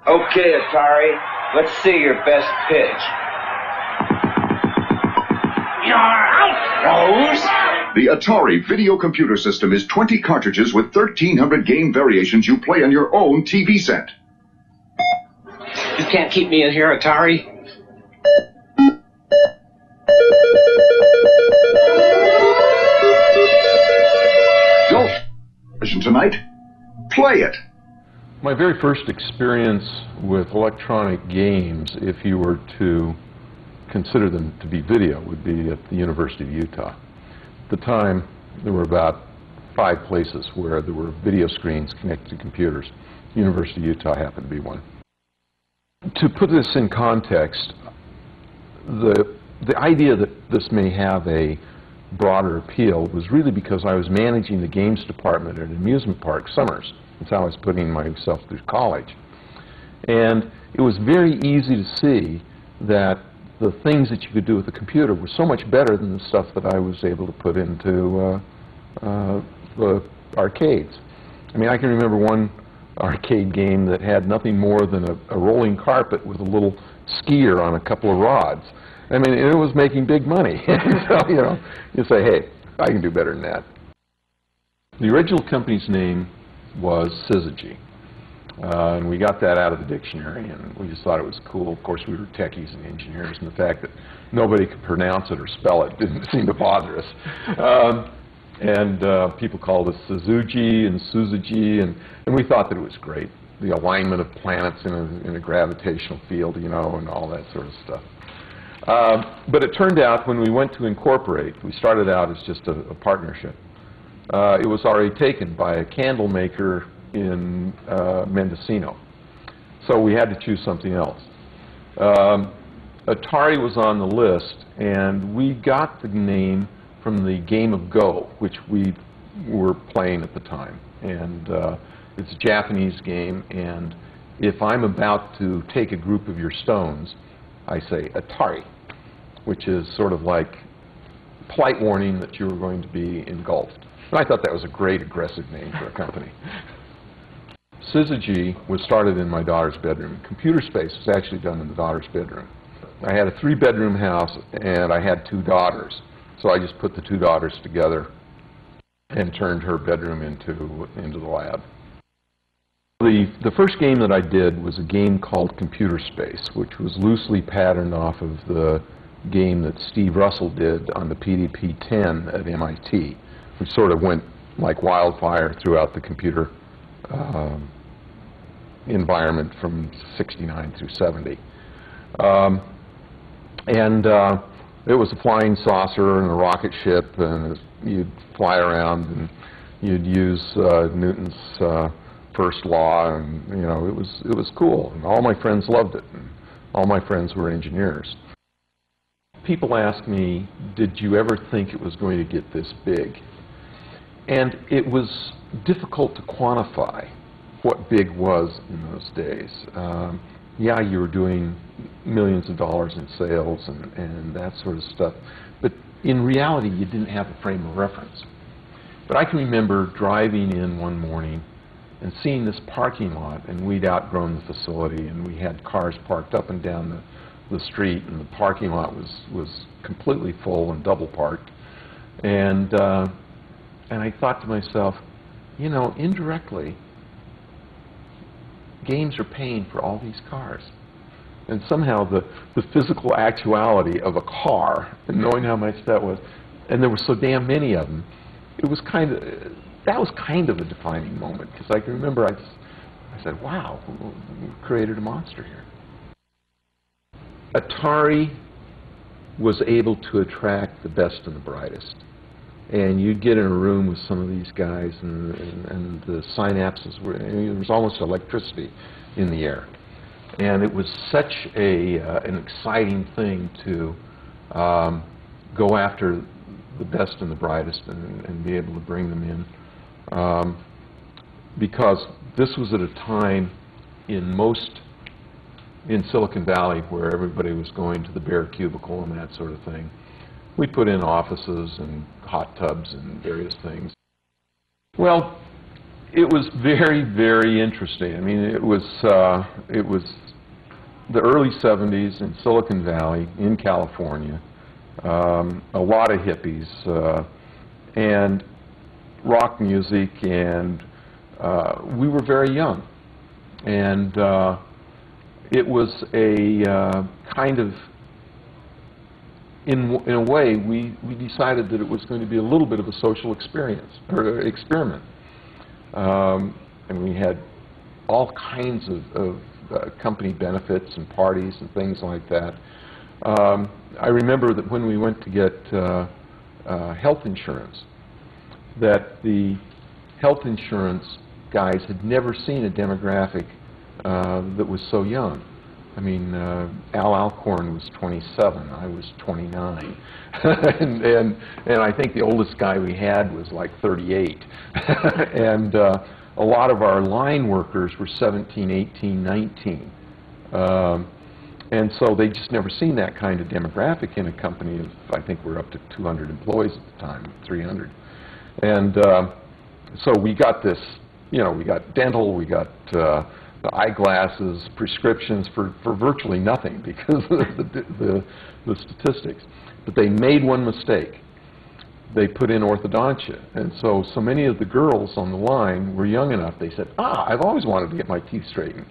Okay, Atari, let's see your best pitch. You're out, Rose! The Atari video computer system is 20 cartridges with 1,300 game variations you play on your own TV set. You can't keep me in here, Atari. Don't tonight. Play it. My very first experience with electronic games, if you were to consider them to be video, would be at the University of Utah. At the time, there were about 5 places where there were video screens connected to computers. University of Utah happened to be one. To put this in context, the idea that this may have a broader appeal was really because I was managing the games department at an amusement park summers. That's how I was putting myself through college. And it was very easy to see that the things that you could do with the computer were so much better than the stuff that I was able to put into the arcades. I mean, I can remember one arcade game that had nothing more than a rolling carpet with a little skier on a couple of rods. I mean, it was making big money. So, you know, you say, hey, I can do better than that. The original company's name was Syzygy. And we got that out of the dictionary, and we just thought it was cool. Of course, we were techies and engineers, and the fact that nobody could pronounce it or spell it didn't seem to bother us. People called us Suzuki and Suzuki, and we thought that it was great. The alignment of planets in a gravitational field, you know, and all that sort of stuff. But it turned out when we went to incorporate, we started out as just a partnership. It was already taken by a candle maker in Mendocino. So we had to choose something else. Atari was on the list, and we got the name from the game of Go, which we were playing at the time. And it's a Japanese game, and if I'm about to take a group of your stones, I say Atari, which is sort of like polite warning that you were going to be engulfed. And I thought that was a great aggressive name for a company. Syzygy was started in my daughter's bedroom. Computer Space was actually done in the daughter's bedroom. I had a 3-bedroom house, and I had 2 daughters. So I just put the 2 daughters together and turned her bedroom into the lab. The first game that I did was a game called Computer Space, which was loosely patterned off of the game that Steve Russell did on the PDP-10 at MIT, which sort of went like wildfire throughout the computer environment from '69 through '70. It was a flying saucer and a rocket ship, and you'd fly around and you'd use Newton's first law, and you know, it was cool, and all my friends loved it, and all my friends were engineers. People ask me, did you ever think it was going to get this big? And it was difficult to quantify what big was in those days. Yeah, you were doing millions of dollars in sales and that sort of stuff, but in reality you didn't have a frame of reference. But I can remember driving in one morning and seeing this parking lot, and we'd outgrown the facility, and we had cars parked up and down the street, and the parking lot was completely full and double parked. And I thought to myself, you know, indirectly, games are paying for all these cars. And somehow the physical actuality of a car, and knowing how much that was, and there were so damn many of them, it was kind of, that was kind of a defining moment, because I can remember I said, wow, we created a monster here. Atari was able to attract the best and the brightest. And you'd get in a room with some of these guys, and the synapses were, there was almost electricity in the air. And it was such an exciting thing to go after the best and the brightest and be able to bring them in. Because this was at a time in Silicon Valley where everybody was going to the bare cubicle and that sort of thing. We put in offices and hot tubs and various things. Well, It was very, very interesting. I mean, it was the early 70s in Silicon Valley, in California. A lot of hippies and rock music, and we were very young. And it was a kind of, in a way, we decided that it was going to be a little bit of a social experience, or experiment. And we had all kinds of company benefits and parties and things like that. I remember that when we went to get health insurance, that the health insurance guys had never seen a demographic that was so young. I mean, Al Alcorn was 27, I was 29, and I think the oldest guy we had was like 38, and a lot of our line workers were 17, 18, 19, and so they just never seen that kind of demographic in a company of, I think we're up to 200 employees at the time, 300, and so we got this, you know, we got dental, we got the eyeglasses, prescriptions for virtually nothing because of the statistics. But they made one mistake. They put in orthodontia. And so many of the girls on the line were young enough, they said, I've always wanted to get my teeth straightened.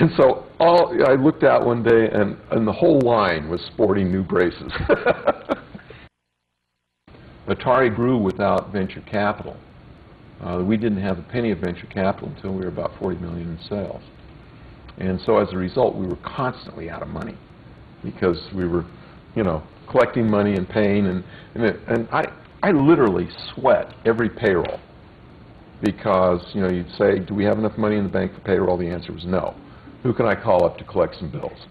And so I looked out one day and the whole line was sporting new braces. Atari grew without venture capital. We didn't have a penny of venture capital until we were about 40 million in sales. And so as a result, we were constantly out of money because we were, you know, collecting money and paying. And I literally sweat every payroll because, you know, you'd say, do we have enough money in the bank for payroll? The answer was no. Who can I call up to collect some bills?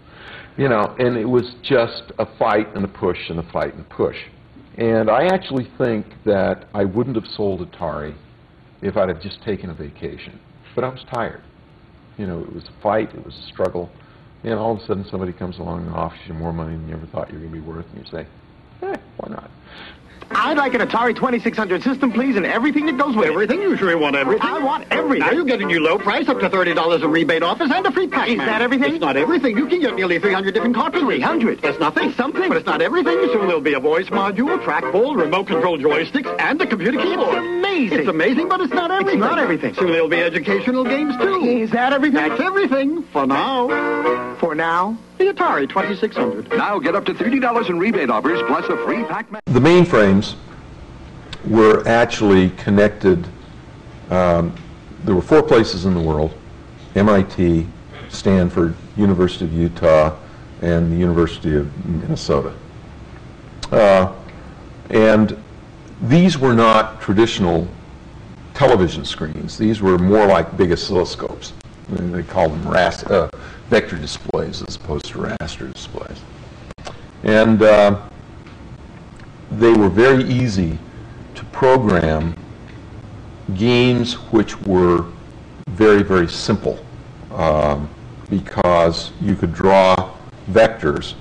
You know, and it was just a fight and a push and a fight and a push. And I actually think that I wouldn't have sold Atari if I'd have just taken a vacation. But I was tired. You know, it was a fight, it was a struggle, and all of a sudden somebody comes along and offers you more money than you ever thought you were going to be worth, and you say, why not? I'd like an Atari 2600 system, please, and everything that goes with it. Everything? You sure you want everything? I want everything. Now you get a new low price, up to $30 in rebate offers, and a free pack. Is that everything? It's not everything. You can get nearly 300 different cartridges. 300? That's nothing. It's something. But it's not everything. Soon there'll be a voice module, trackball, remote control joysticks, and a computer keyboard. It's amazing. It's amazing, but it's not everything. It's not everything. Soon there'll be educational games, too. Is that everything? That's everything. For now. For now? The Atari 2600. Now get up to $30 in rebate offers plus a free pack. The mainframes were actually connected. There were 4 places in the world: MIT, Stanford, University of Utah, and the University of Minnesota. And these were not traditional television screens. These were more like big oscilloscopes. And they call them vector displays as opposed to raster displays. And they were very easy to program games which were very, very simple because you could draw vectors,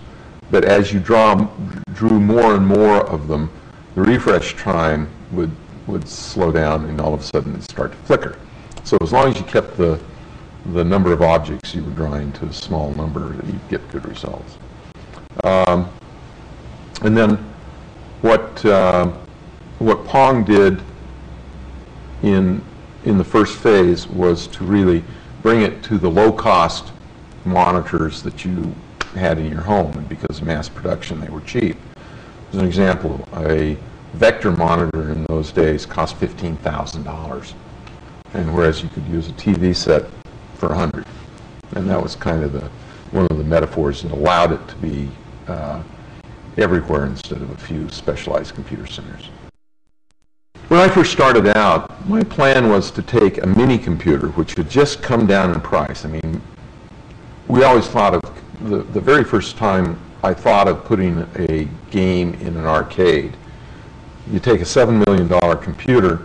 but as you drew more and more of them, the refresh time would slow down and all of a sudden it'd start to flicker. So as long as you kept the number of objects you were drawing to a small number, you'd get good results. And then what Pong did in the first phase was to really bring it to the low-cost monitors that you had in your home, and because of mass production, they were cheap. As an example, a vector monitor in those days cost $15,000, and whereas you could use a TV set for $100, and that was kind of one of the metaphors that allowed it to be everywhere instead of a few specialized computer centers. When I first started out, my plan was to take a mini computer, which had just come down in price. I mean, we always thought of the very first time I thought of putting a game in an arcade. You take a $7 million computer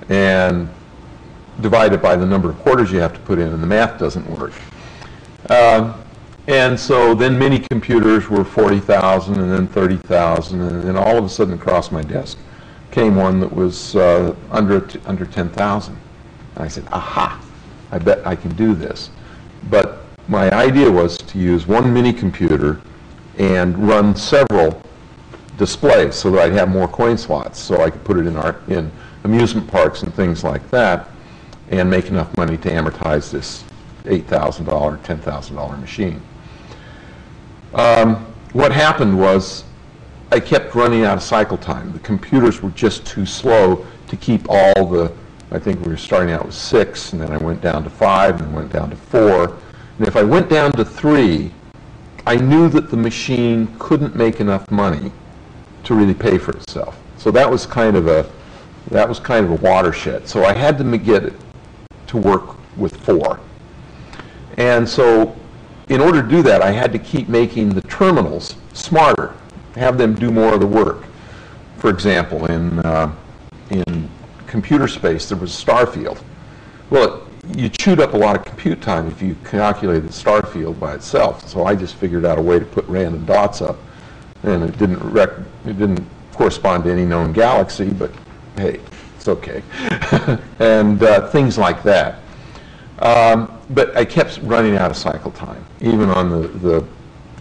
and divide it by the number of quarters you have to put in, and the math doesn't work. And so then mini computers were $40,000 and then $30,000, and then all of a sudden across my desk came one that was under $10,000. And I said, aha, I bet I can do this. But my idea was to use one mini computer and run several displays so that I'd have more coin slots, so I could put it in amusement parks and things like that, and make enough money to amortize this $8,000, $10,000 machine. What happened was I kept running out of cycle time. The computers were just too slow to keep all the, I think we were starting out with 6, and then I went down to 5, and went down to 4. And if I went down to 3, I knew that the machine couldn't make enough money to really pay for itself. So that was kind of a watershed. So I had to get it to work with 4. And so in order to do that, I had to keep making the terminals smarter, have them do more of the work. For example, in computer space, there was star field. Well, you chewed up a lot of compute time if you calculated the star field by itself. So I just figured out a way to put random dots up, and it didn't correspond to any known galaxy, but hey, it's okay. And things like that. But I kept running out of cycle time, even on the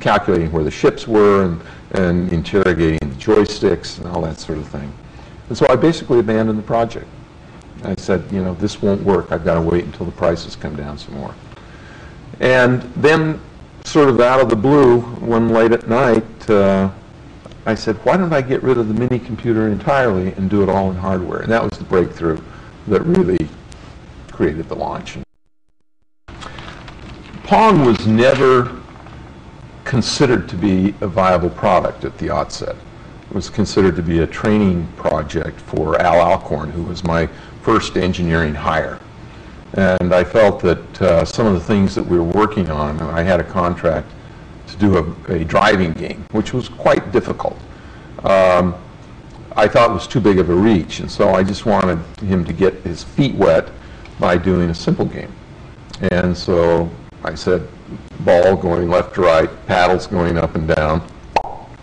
calculating where the ships were and interrogating the joysticks and all that sort of thing. And so I basically abandoned the project. I said, you know, this won't work. I've got to wait until the prices come down some more. And then, sort of out of the blue, one late at night, I said, why don't I get rid of the mini computer entirely and do it all in hardware? And that was the breakthrough that really created the launch. Pong was never considered to be a viable product at the outset. It was considered to be a training project for Al Alcorn, who was my first engineering hire. And I felt that some of the things that we were working on, and I had a contract to do a driving game, which was quite difficult. I thought it was too big of a reach, and so I just wanted him to get his feet wet by doing a simple game. And so I said, ball going left to right, paddles going up and down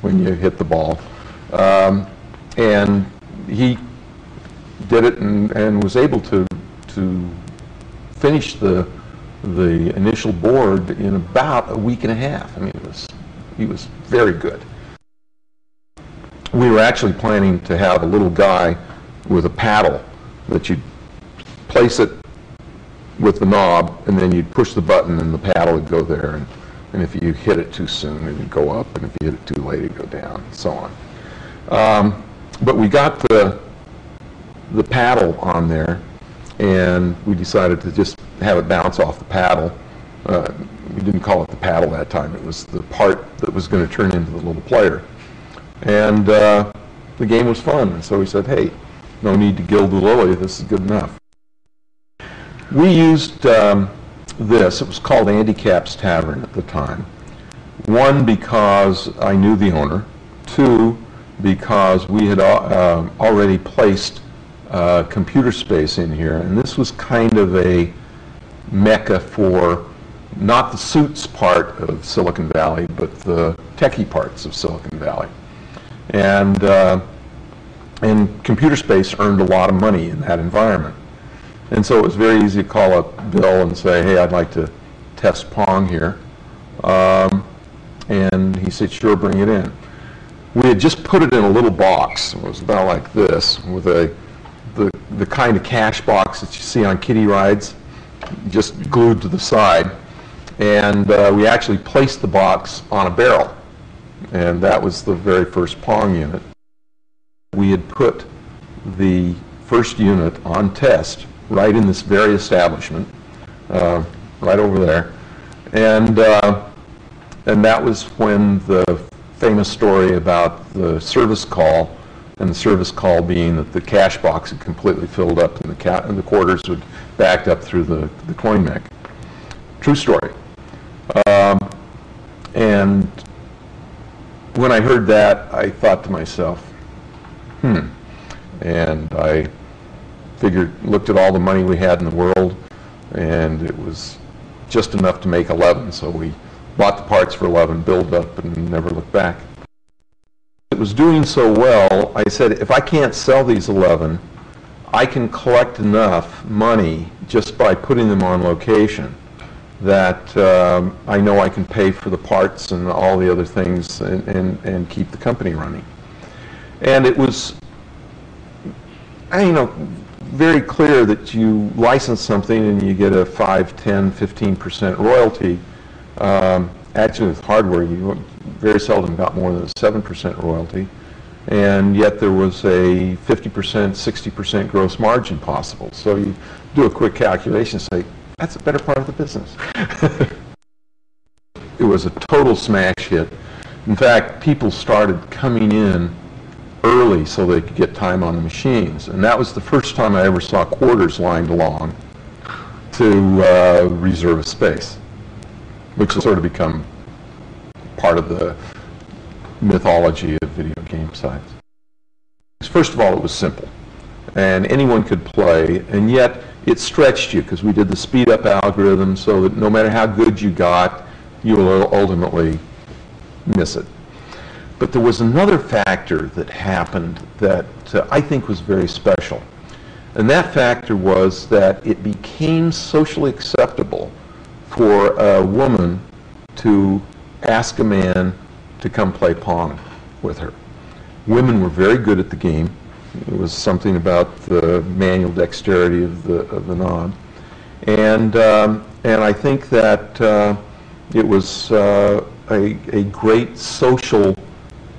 when you hit the ball. And he did it and was able to finish the initial board in about a week and a half. I mean, he was very good. We were actually planning to have a little guy with a paddle that you'd place it with the knob, and then you'd push the button and the paddle would go there, and if you hit it too soon, it would go up, and if you hit it too late, it would go down, and so on. But we got the paddle on there, and we decided to just have it bounce off the paddle. We didn't call it the paddle that time. It was the part that was going to turn into the little player. And the game was fun, and so we said, hey, no need to gild the lily, this is good enough. We used this. It was called Andy Cap's Tavern at the time. 1, because I knew the owner. 2, because we had already placed computer space in here, and this was kind of a mecca for not the suits part of Silicon Valley, but the techie parts of Silicon Valley. And computer space earned a lot of money in that environment. And so it was very easy to call up Bill and say, hey, I'd like to test Pong here. And he said, sure, bring it in. We had just put it in a little box. It was about like this, with the kind of cash box that you see on kiddie rides, just glued to the side. And we actually placed the box on a barrel. And that was the very first Pong unit. We had put the first unit on test right in this very establishment, right over there. And that was when the famous story about the service call, and the service call being that the cash box had completely filled up and the quarters would backed up through the coin mech. True story. And when I heard that, I thought to myself, and I looked at all the money we had in the world, and it was just enough to make 11, so we bought the parts for 11, built up, and never looked back. It was doing so well, I said, if I can't sell these 11, I can collect enough money just by putting them on location that I know I can pay for the parts and all the other things and keep the company running. And it was, very clear that you license something and you get a 5, 10, 15% royalty. Actually, with hardware, you very seldom got more than a 7% royalty. And yet there was a 50%, 60% gross margin possible. So you do a quick calculation and say, that's a better part of the business. It was a total smash hit. In fact, people started coming in early so they could get time on the machines. And that was the first time I ever saw quarters lined along to reserve a space, which has sort of become part of the mythology of video game sites. First of all, it was simple, and anyone could play, and yet it stretched you because we did the speed-up algorithm so that no matter how good you got, you will ultimately miss it. But there was another factor that happened that I think was very special, and that factor was that it became socially acceptable for a woman to ask a man to come play Pong with her. Women were very good at the game. It was something about the manual dexterity of the knob, and I think that it was a great social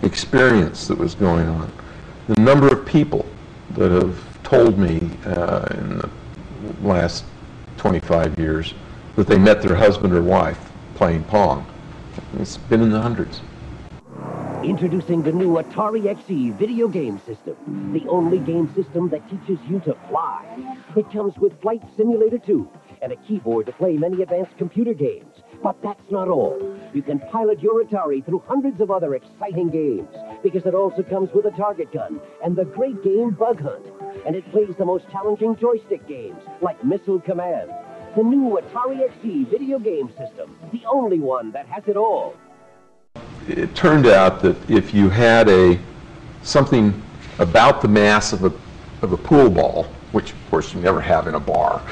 experience that was going on. The number of people that have told me in the last 25 years that they met their husband or wife playing Pong, it's been in the hundreds. Introducing the new Atari XE video game system, the only game system that teaches you to fly. It comes with Flight Simulator 2 and a keyboard to play many advanced computer games. But that's not all. You can pilot your Atari through hundreds of other exciting games because it also comes with a target gun and the great game Bug Hunt. And it plays the most challenging joystick games like Missile Command. The new Atari XE video game system, the only one that has it all. It turned out that if you had something about the mass of a pool ball, which of course you never have in a bar,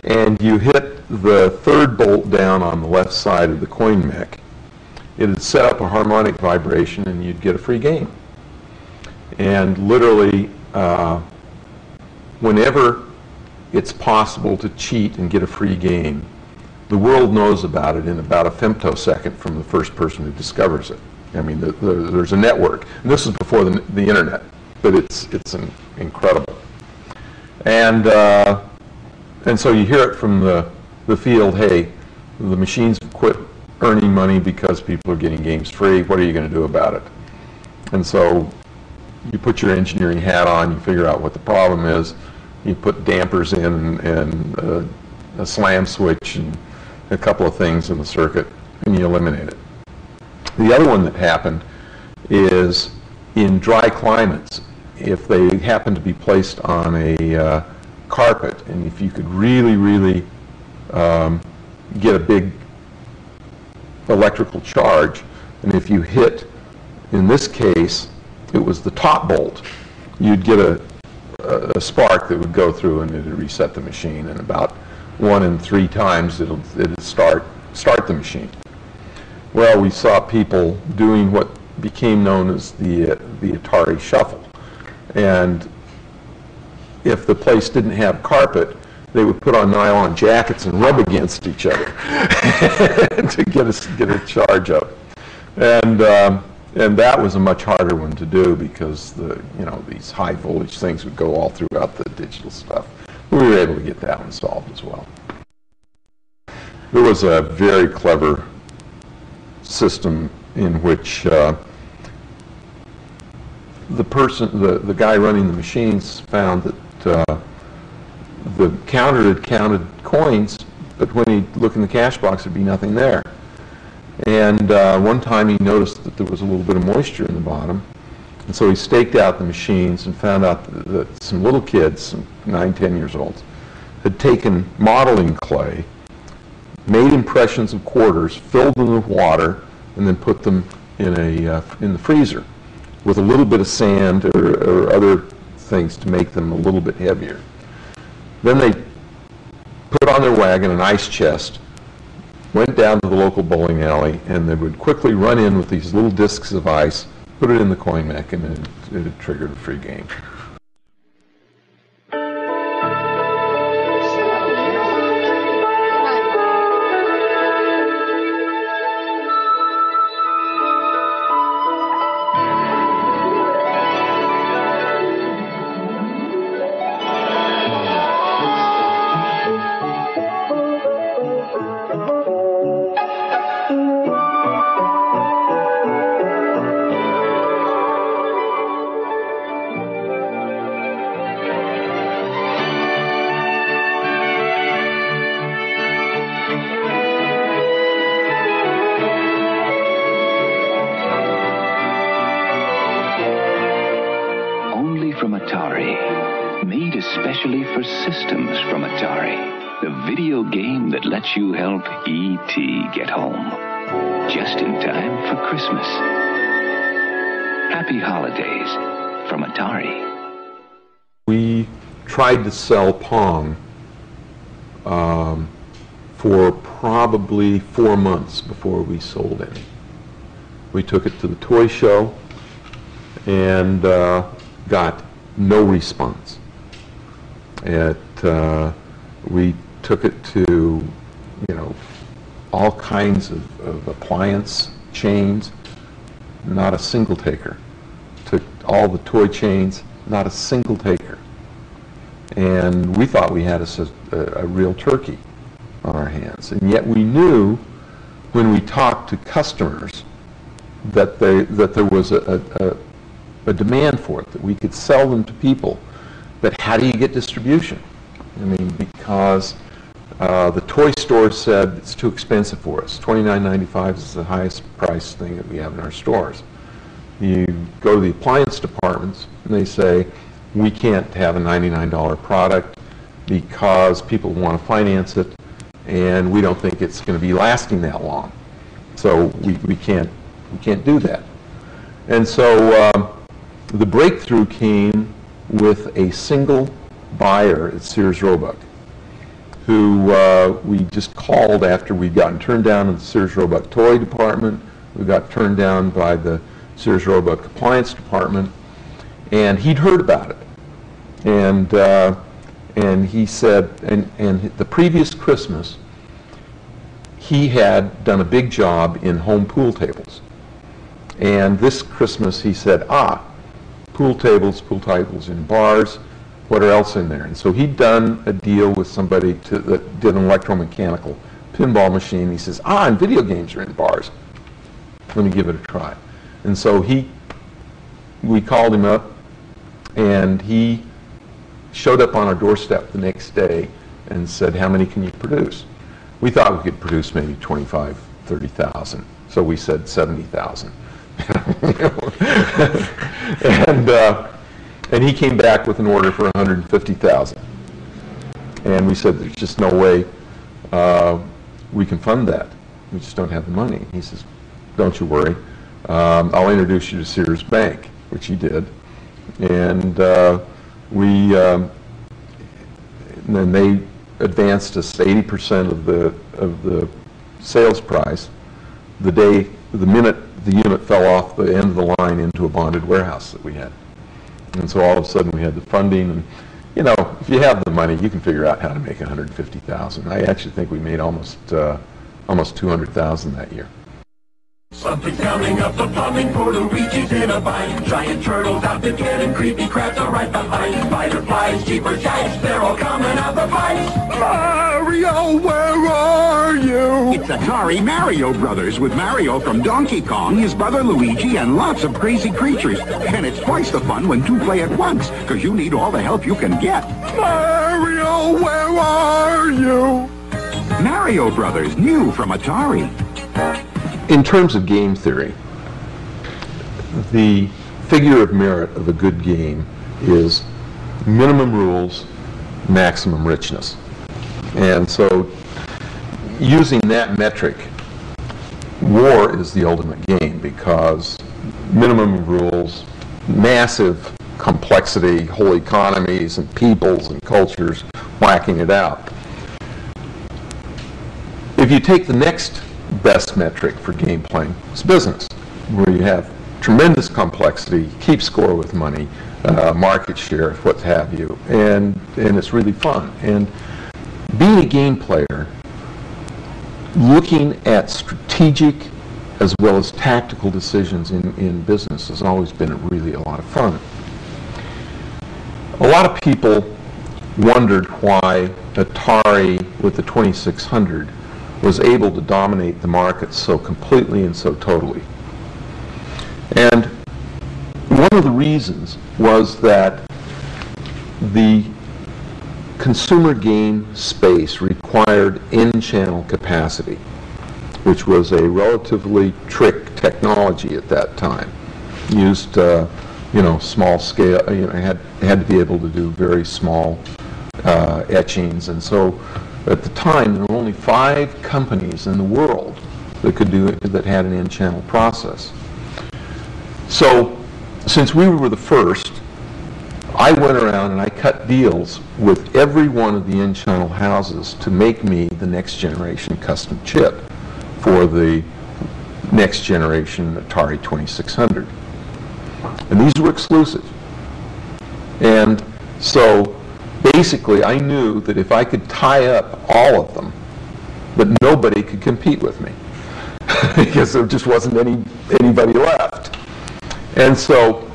and you hit the third bolt down on the left side of the coin mech, it would set up a harmonic vibration and you'd get a free game. And literally, whenever it's possible to cheat and get a free game, the world knows about it in about a femtosecond from the first person who discovers it. I mean, there's a network. And this is before the internet, but it's incredible. And so you hear it from the field, hey, the machines have quit earning money because people are getting games free. What are you going to do about it? And so you put your engineering hat on, you figure out what the problem is, you put dampers in and a slam switch and a couple of things in the circuit, and you eliminate it. The other one that happened is in dry climates, if they happen to be placed on a carpet, and if you could really get a big electrical charge, and if you hit, in this case, it was the top bolt, you'd get a spark that would go through and it would reset the machine, and about 1 in 3 times it'll start the machine. Well, we saw people doing what became known as the Atari Shuffle, and if the place didn't have carpet, they would put on nylon jackets and rub against each other to get a charge up, and that was a much harder one to do because these high voltage things would go all throughout the digital stuff. We were able to get that one solved as well. There was a very clever system in which the guy running the machines found that the counter had counted coins, but when he'd look in the cash box, there'd be nothing there. And one time he noticed that there was a little bit of moisture in the bottom, and so he staked out the machines and found out that some little kids, some 9, 10 years old, had taken modeling clay, made impressions of quarters, filled them with water, and then put them in the freezer with a little bit of sand or other things to make them a little bit heavier. Then they put on their wagon an ice chest, went down to the local bowling alley, and they would quickly run in with these little discs of ice, put it in the coin mech, and it triggered a free game. From Atari, made especially for systems from Atari. The video game that lets you help E.T. get home. Just in time for Christmas. Happy holidays from Atari. We tried to sell Pong for probably 4 months before we sold any. We took it to the toy show and got no response. We took it to, all kinds of appliance chains, not a single taker. Took all the toy chains, not a single taker. And we thought we had a real turkey on our hands. And yet we knew when we talked to customers that there was a demand for it, that we could sell them to people. But how do you get distribution? I mean, because the toy store said it's too expensive for us. $29.95 is the highest price thing that we have in our stores. You go to the appliance departments and they say, we can't have a $99 product because people want to finance it and we don't think it's going to be lasting that long. So we can't do that. And so the breakthrough came with a single buyer at Sears Roebuck, who we just called after we'd gotten turned down in the Sears Roebuck toy department. We got turned down by the Sears Roebuck appliance department, and he'd heard about it. And he said, and the previous Christmas, he had done a big job in home pool tables. And this Christmas he said, pool tables in bars, what else in there? And so he'd done a deal with somebody that did an electromechanical pinball machine. He says, and video games are in bars. Let me give it a try. And so we called him up, and he showed up on our doorstep the next day and said, how many can you produce? We thought we could produce maybe 25, 30,000. So we said 70,000. And he came back with an order for 150,000. And we said, there's just no way we can fund that. We just don't have the money. He says, don't you worry. I'll introduce you to Sears Bank, which he did. And then they advanced us 80% of the sales price the minute the unit fell off the end of the line into a bonded warehouse that we had. And so all of a sudden we had the funding, and if you have the money, you can figure out how to make 150,000. I actually think we made almost 200,000 that year. Something's coming up the plumbing for Luigi's in a bind. Giant turtles out to get him, creepy crabs are right behind. Spider flies, cheaper giants, they're all coming out the fight. Mario, where are you? It's Atari Mario Brothers with Mario from Donkey Kong, his brother Luigi, and lots of crazy creatures. And it's twice the fun when two play at once, because you need all the help you can get. Mario, where are you? Mario Brothers, new from Atari. In terms of game theory, the figure of merit of a good game is minimum rules, maximum richness. And so using that metric, war is the ultimate game because minimum rules, massive complexity, whole economies and peoples and cultures whacking it out. If you take the next best metric for game playing, it's business, where you have tremendous complexity, keep score with money, market share, what have you, and it's really fun. And being a game player, looking at strategic as well as tactical decisions in business has always been really a lot of fun. A lot of people wondered why Atari with the 2600 was able to dominate the market so completely and so totally. And one of the reasons was that the consumer game space required in-channel capacity, which was a relatively trick technology at that time. Used, small scale. Had to be able to do very small etchings, and so at the time there were only 5 companies in the world that could do it, that had an in-channel process. So, since we were the first, I went around and I cut deals with every one of the in-channel houses to make me the next generation custom chip for the next generation Atari 2600. And these were exclusive. And so basically I knew that if I could tie up all of them, that nobody could compete with me because there just wasn't anybody left. And so,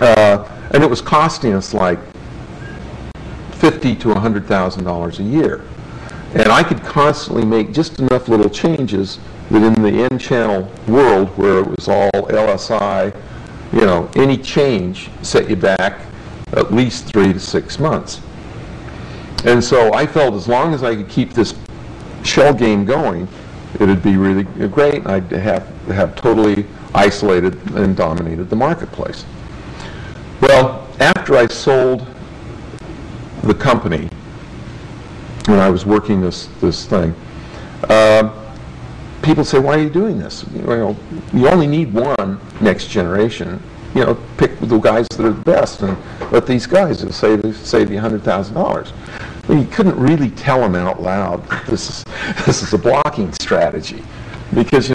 and it was costing us like $50,000 to $100,000 a year. And I could constantly make just enough little changes that in the in-channel world where it was all LSI, any change set you back at least 3 to 6 months. And so I felt as long as I could keep this shell game going, it'd be really great. I'd have totally isolated and dominated the marketplace. Well, after I sold the company, when I was working this thing, people say, "Why are you doing this? You only need one next generation. Pick the guys that are the best, and let these guys save you $100,000." Well, you couldn't really tell them out loud that this is a blocking strategy, because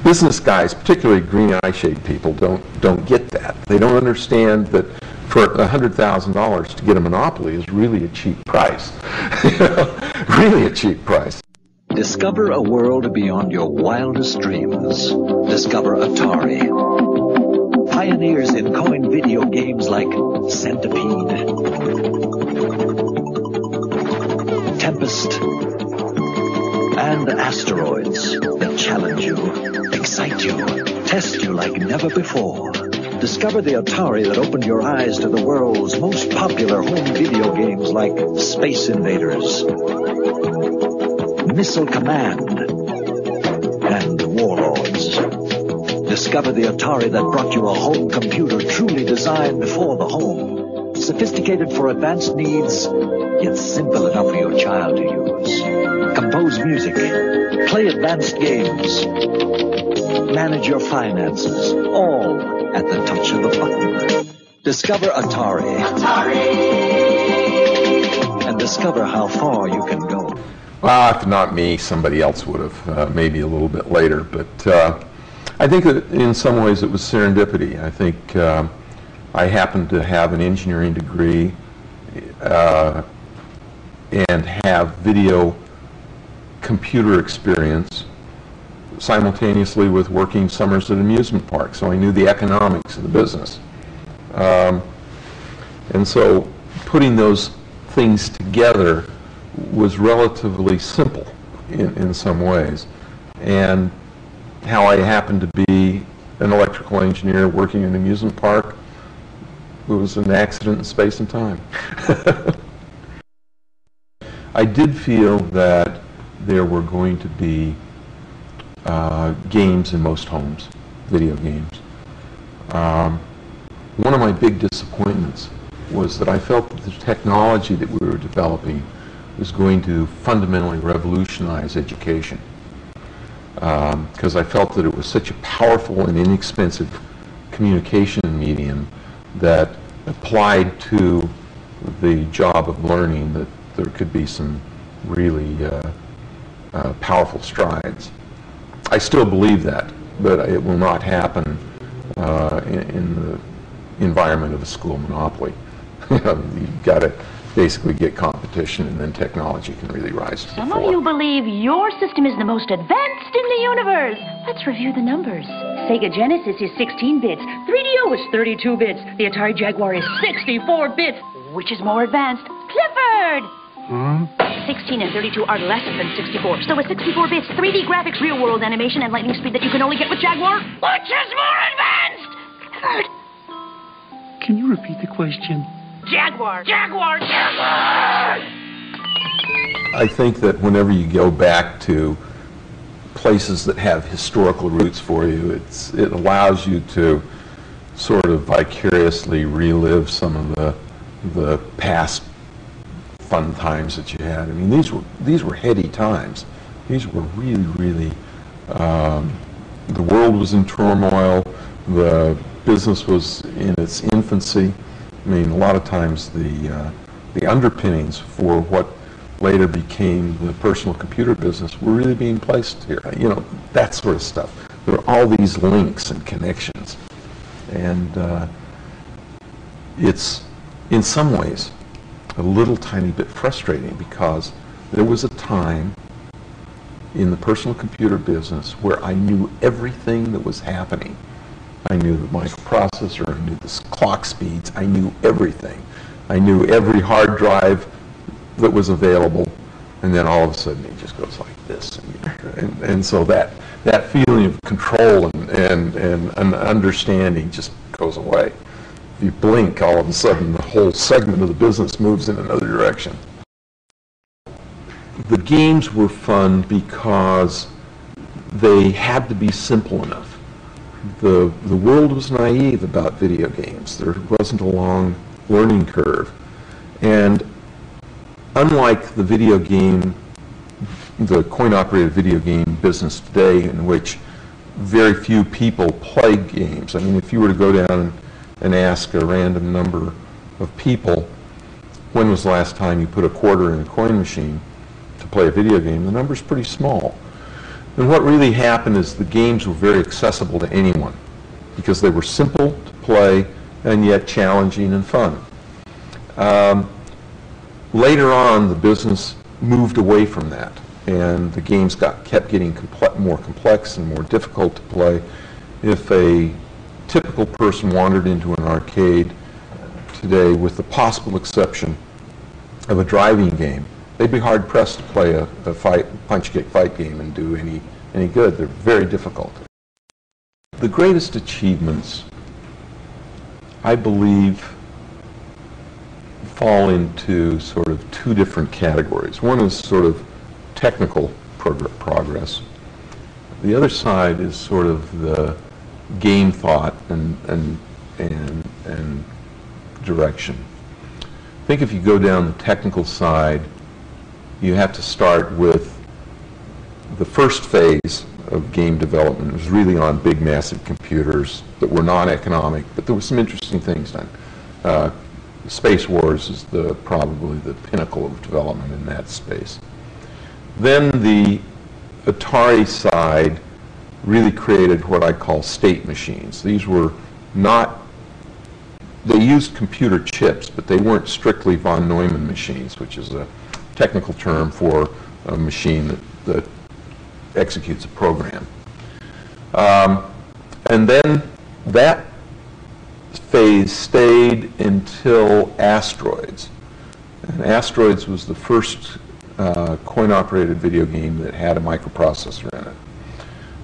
business guys, particularly green eye shade people, don't get that. They don't understand that for $100,000 to get a monopoly is really a cheap price. Really a cheap price. Discover a world beyond your wildest dreams. Discover Atari. Pioneers in coin video games like Centipede, Tempest, and Asteroids that challenge you, excite you, test you like never before. Discover the Atari that opened your eyes to the world's most popular home video games like Space Invaders, Missile Command, and Warlords. Discover the Atari that brought you a home computer truly designed for the home. Sophisticated for advanced needs, yet simple enough for your child to use. Compose music, play advanced games, manage your finances, all at the touch of a button. Discover Atari. And discover how far you can go. Well, if not me, somebody else would have, maybe a little bit later. But I think that in some ways it was serendipity. I think I happened to have an engineering degree and have video computer experience simultaneously with working summers at amusement parks, so I knew the economics of the business. And so putting those things together was relatively simple in some ways. And how I happened to be an electrical engineer working in an amusement park, it was an accident in space and time. I did feel that there were going to be games in most homes, video games. One of my big disappointments was that I felt that the technology that we were developing was going to fundamentally revolutionize education. Because I felt that it was such a powerful and inexpensive communication medium that applied to the job of learning, that there could be some really powerful strides. I still believe that, but it will not happen in the environment of a school monopoly. You've got to basically get competition, and then technology can really rise to the Some fore. of you believe your system is the most advanced in the universe. Let's review the numbers. Sega Genesis is 16 bits. 3DO is 32 bits. The Atari Jaguar is 64 bits. Which is more advanced? Clifford! 16 and 32 are less than 64. So with 64 bits, 3D graphics, real-world animation, and lightning speed that you can only get with Jaguar, which is more advanced? Clifford! Can you repeat the question? Jaguar! Jaguar! Jaguar! I think that whenever you go back to places that have historical roots for you, it allows you to sort of vicariously relive some of the past fun times that you had. I mean, these were heady times. These were really, really, the world was in turmoil, the business was in its infancy. I mean, a lot of times the underpinnings for what later became the personal computer business were really being placed here. You know, that sort of stuff. There are all these links and connections. And it's, in some ways, a little tiny bit frustrating, because there was a time in the personal computer business where I knew everything that was happening. I knew the microprocessor, I knew the clock speeds, I knew everything. I knew every hard drive that was available, and then all of a sudden it just goes like this. And so that feeling of control and understanding just goes away. If you blink, all of a sudden the whole segment of the business moves in another direction. The games were fun because they had to be simple enough. The world was naive about video games. There wasn't a long learning curve. And unlike the video game, the coin-operated video game business today, in which very few people play games. I mean, if you were to go down and ask a random number of people, when was the last time you put a quarter in a coin machine to play a video game, the number's pretty small. And what really happened is the games were very accessible to anyone, because they were simple to play and yet challenging and fun. Later on, the business moved away from that, and the games kept getting more complex and more difficult to play. If a typical person wandered into an arcade today, with the possible exception of a driving game, they'd be hard-pressed to play a punch-kick fight game and do any good. They're very difficult. The greatest achievements, I believe, fall into sort of two different categories. One is sort of technical progress. The other side is sort of the game thought and direction. I think if you go down the technical side, you have to start with the first phase of game development. It was really on big, massive computers that were non-economic, but there were some interesting things done. Space Wars is probably the pinnacle of development in that space. Then the Atari side really created what I call state machines. These were not, they used computer chips, but they weren't strictly von Neumann machines, which is a technical term for a machine that executes a program. And then that phase stayed until Asteroids. And Asteroids was the first coin-operated video game that had a microprocessor in it.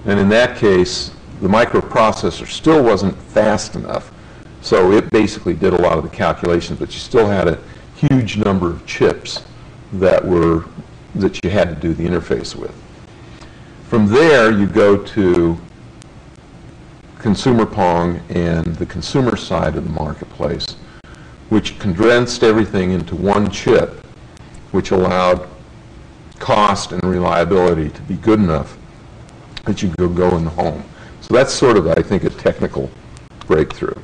And in that case, the microprocessor still wasn't fast enough, so it basically did a lot of the calculations, but you still had a huge number of chips that you had to do the interface with. From there, you go to Consumer Pong and the consumer side of the marketplace, which condensed everything into one chip, which allowed cost and reliability to be good enough that you could go in the home. So that's sort of, I think, a technical breakthrough.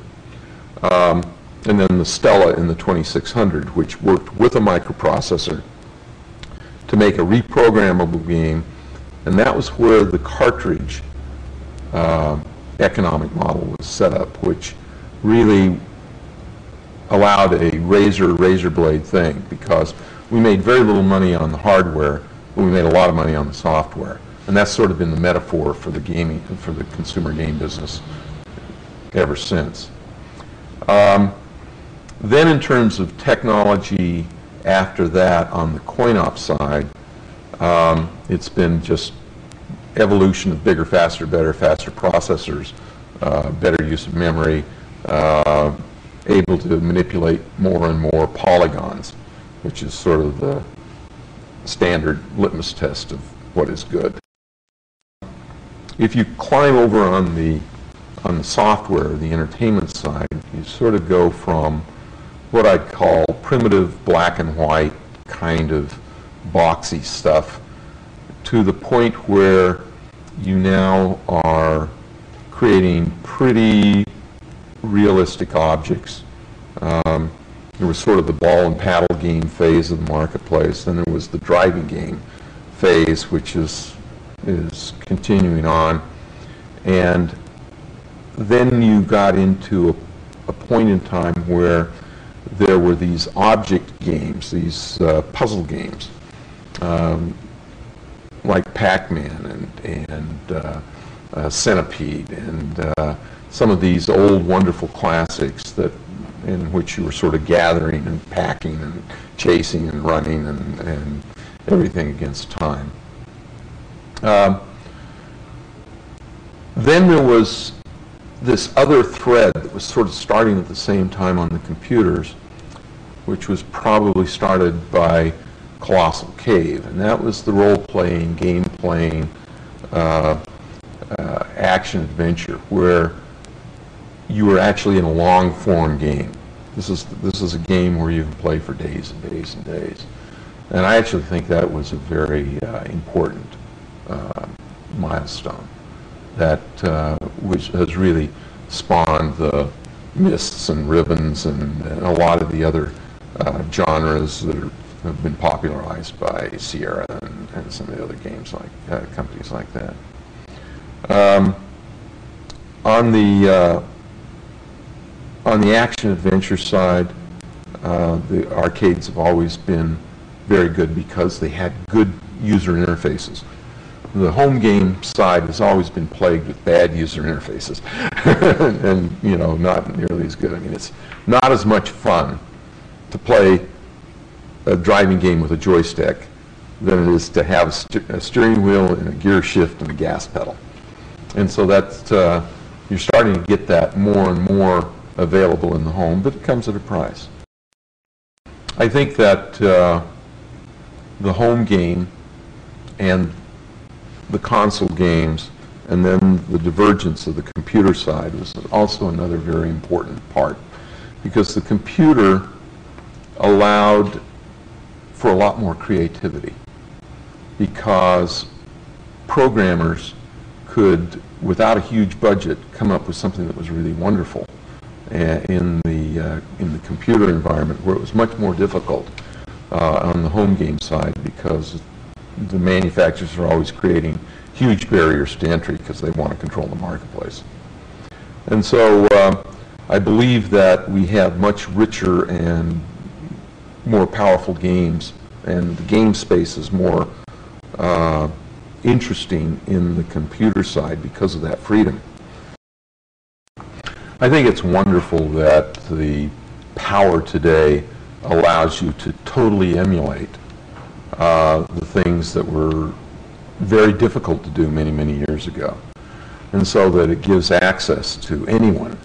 and then the Stella in the 2600, which worked with a microprocessor to make a reprogrammable game, and that was where the cartridge economic model was set up, which really allowed a razor blade thing, because we made very little money on the hardware, but we made a lot of money on the software, and that's sort of been the metaphor for the gaming, for the consumer game business ever since. Then in terms of technology after that on the coin-op side, it's been just evolution of bigger, faster, better, faster processors, better use of memory, able to manipulate more and more polygons, which is sort of the standard litmus test of what is good. If you climb over on the software, the entertainment side, you sort of go from what I'd call primitive black and white kind of boxy stuff to the point where you now are creating pretty realistic objects. There was sort of the ball and paddle game phase of the marketplace, then there was the driving game phase, which is continuing on, and then you got into a point in time where there were these object games, these puzzle games, like Pac-Man and Centipede, and some of these old wonderful classics that in which you were sort of gathering and packing and chasing and running and everything against time. Then there was this other thread that was sort of starting at the same time on the computers, which was probably started by Colossal Cave, and that was the role-playing, game-playing, action-adventure, where you were actually in a long-form game. This is a game where you can play for days and days and days, and I actually think that was a very important milestone that which has really spawned the Mists and Ribbons and a lot of the other genres that have been popularized by Sierra and some of the other games like companies like that. On the action adventure side, the arcades have always been very good because they had good user interfaces. The home game side has always been plagued with bad user interfaces and you know, not nearly as good. I mean, it's not as much fun to play a driving game with a joystick than it is to have a steering wheel and a gear shift and a gas pedal. And so that's, you're starting to get that more and more available in the home, but it comes at a price. I think that the home game and the console games and then the divergence of the computer side was also another very important part, because the computer allowed for a lot more creativity, because programmers could, without a huge budget, come up with something that was really wonderful in the computer environment, where it was much more difficult on the home game side, because the manufacturers are always creating huge barriers to entry because they want to control the marketplace. And so I believe that we have much richer and more powerful games, and the game space is more interesting in the computer side because of that freedom. I think it's wonderful that the power today allows you to totally emulate the things that were very difficult to do many, many years ago, and so that it gives access to anyone.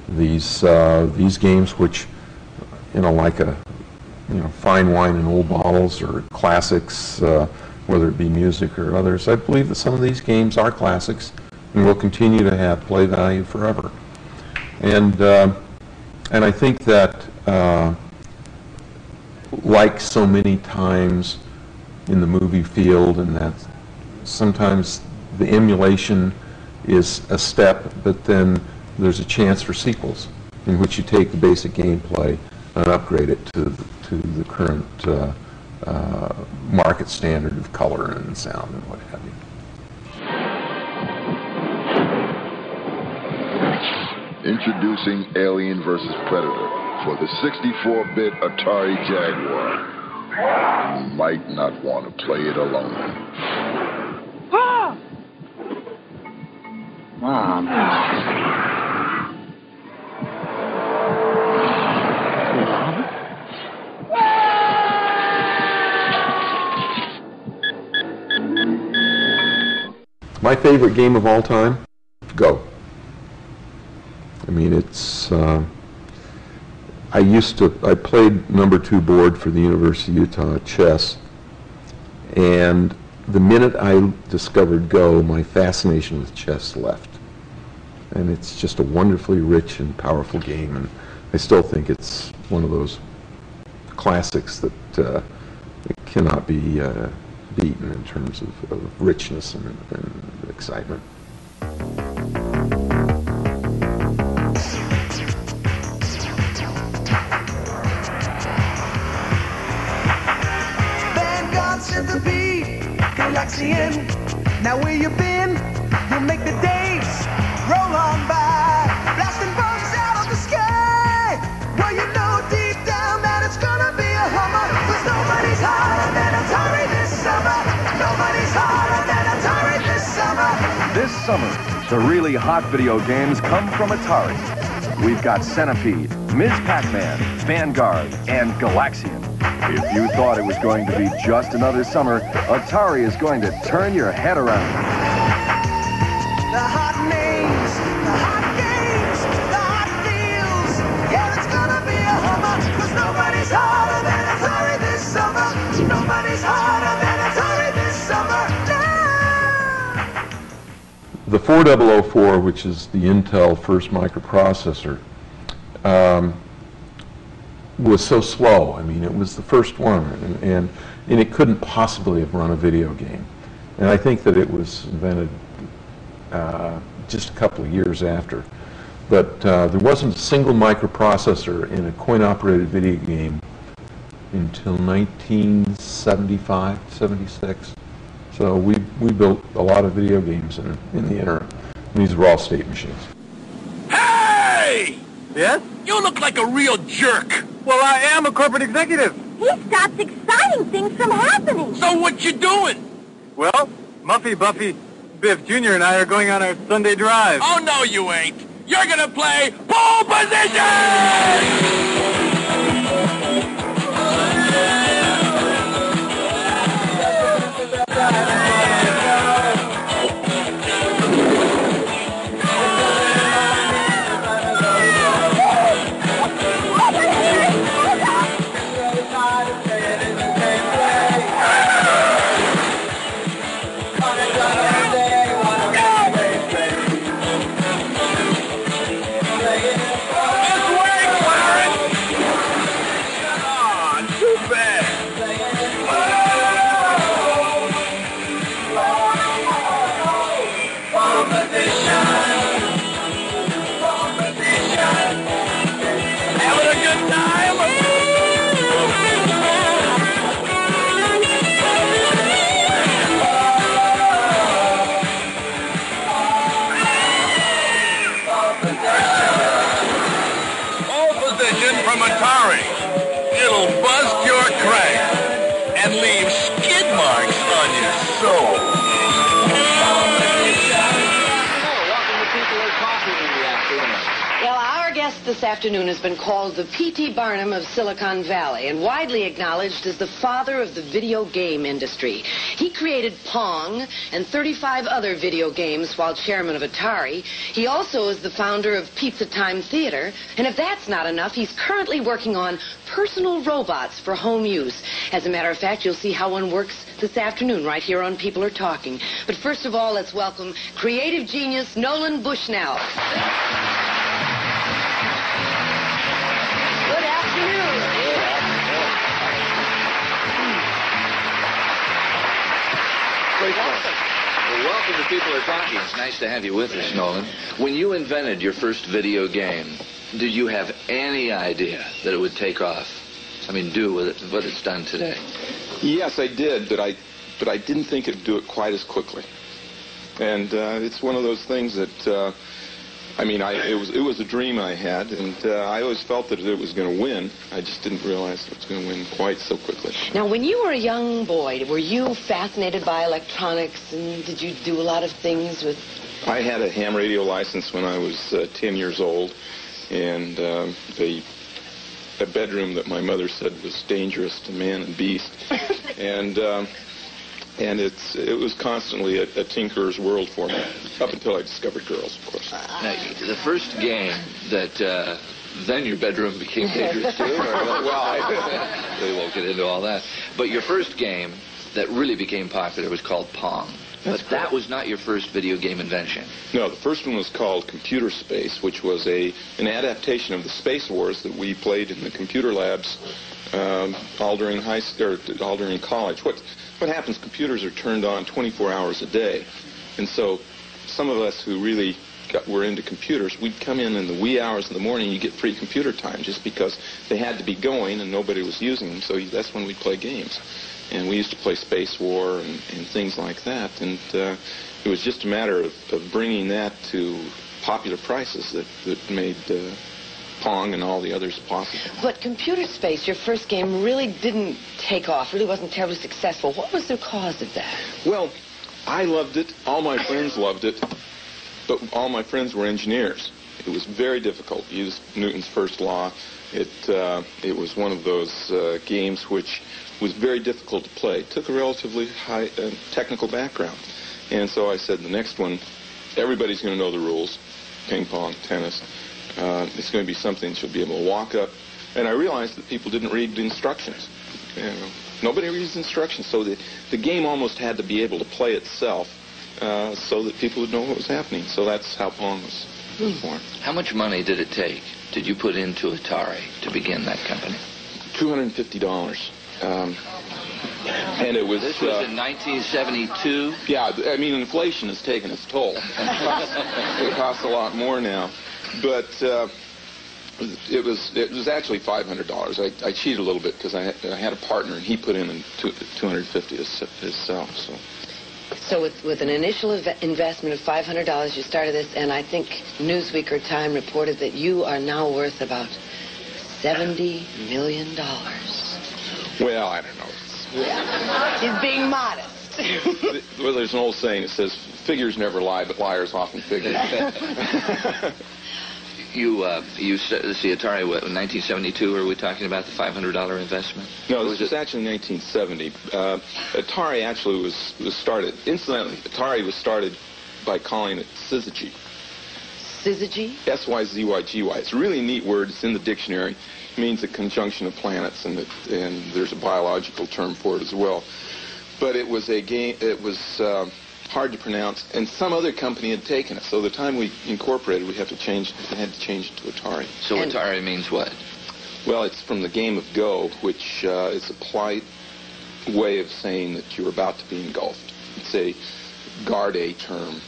These games, which, you know, like a, you know, fine wine in old bottles or classics, whether it be music or others, I believe that some of these games are classics and will continue to have play value forever. And I think that like so many times in the movie field, and that sometimes the emulation is a step, but then there's a chance for sequels. in which you take the basic gameplay and upgrade it to the current market standard of color and sound and what have you. Introducing Alien vs. Predator for the 64-bit Atari Jaguar. You might not want to play it alone. Ah! Mom. My favorite game of all time? Go. I mean, it's, I played #2 board for the University of Utah chess, and the minute I discovered Go, my fascination with chess left. And it's just a wonderfully rich and powerful game, and I still think it's one of those classics that cannot be beaten in terms of richness and excitement. Galaxian, now where you been? You'll make the days roll on by, blasting bugs out of the sky. Well, you know deep down that it's gonna be a hummer, 'cause nobody's harder than Atari this summer. Nobody's harder than Atari this summer. This summer, the really hot video games come from Atari. We've got Centipede, Ms. Pac-Man, Vanguard, and Galaxian. If you thought it was going to be just another summer, Atari is going to turn your head around. The hot names, the hot games, the hot deals. Yeah, it's gonna be a hummer, 'cause nobody's harder than Atari this summer. Nobody's harder than Atari this summer. The 4004, which is the Intel first microprocessor, was so slow. I mean, it was the first one, and it couldn't possibly have run a video game. And I think that it was invented just a couple of years after. But there wasn't a single microprocessor in a coin-operated video game until 1975, 76. So we built a lot of video games in the interim. And these were all state machines. Hey! Yes? You look like a real jerk. Well, I am a corporate executive. He stops exciting things from happening. So what you doing? Well, Muffy, Buffy, Biff Jr. and I are going on our Sunday drive. Oh, no, you ain't. You're gonna play pole position! This afternoon has been called the P.T. Barnum of Silicon Valley and widely acknowledged as the father of the video game industry. He created Pong and 35 other video games while chairman of Atari. He also is the founder of Pizza Time Theater. And if that's not enough, he's currently working on personal robots for home use. As a matter of fact, you'll see how one works this afternoon right here on People Are Talking. But first of all, let's welcome creative genius Nolan Bushnell. Well, welcome to People Are Talking. It's nice to have you with us, Nolan. When you invented your first video game, did you have any idea that it would take off? I mean, do with it what it's done today? Yes, I did, but I didn't think it'd do it quite as quickly. And it's one of those things that, I mean, it was a dream I had, and I always felt that it was going to win. I just didn't realize it was going to win quite so quickly. Now, when you were a young boy, were you fascinated by electronics, and did you do a lot of things with... I had a ham radio license when I was 10 years old, and a bedroom that my mother said was dangerous to man and beast. And it was constantly a tinkerer's world for me, up until I discovered girls, of course. Now, the first game that then your bedroom became dangerous too? Well, we won't get into all that. But your first game that really became popular was called Pong. But that was not your first video game invention. No, the first one was called Computer Space, which was an adaptation of the Space Wars that we played in the computer labs all during all during college. What happens, computers are turned on 24 hours a day. And so some of us who really were into computers, we'd come in the wee hours of the morning, you get free computer time just because they had to be going and nobody was using them. So that's when we'd play games. And we used to play Space War and things like that. And it was just a matter of bringing that to popular prices that made Pong and all the others possible. But Computer Space, your first game, really didn't take off, really wasn't terribly successful. What was the cause of that? Well, I loved it. All my friends loved it. But all my friends were engineers. It was very difficult. You used Newton's first law. It was one of those games which was very difficult to play. It took a relatively high technical background. And so I said, the next one, everybody's going to know the rules. Ping pong, tennis. It's going to be something that you'll be able to walk up. And I realized that people didn't read the instructions. You know, nobody reads instructions. So the game almost had to be able to play itself so that people would know what was happening. So that's how Pong was born. How much money did it take, did you put into Atari to begin that company? $250. And it was... This was in 1972? Yeah, I mean, inflation has taken its toll. It costs a lot more now. But it was actually $500. I cheated a little bit because I had a partner, and he put in $250 himself. So with an initial investment of $500, you started this, and I think Newsweek or Time reported that you are now worth about $70 million. Well, I don't know. Yeah. He's being modest. Well, there's an old saying that says, figures never lie, but liars often figure. You said, the Atari, what, in 1972, are we talking about the $500 investment? No, this was actually 1970. Atari actually was started, incidentally, Atari was started by calling it syzygy. Syzygy? S-Y-Z-Y-G-Y. It's a really neat word. It's in the dictionary. It means a conjunction of planets, and there's a biological term for it as well. But it was a game, it was hard to pronounce, and some other company had taken it. So the time we incorporated, we had to change it to Atari. So Atari means what? Well, it's from the game of Go, which is a polite way of saying that you're about to be engulfed. It's a garde term,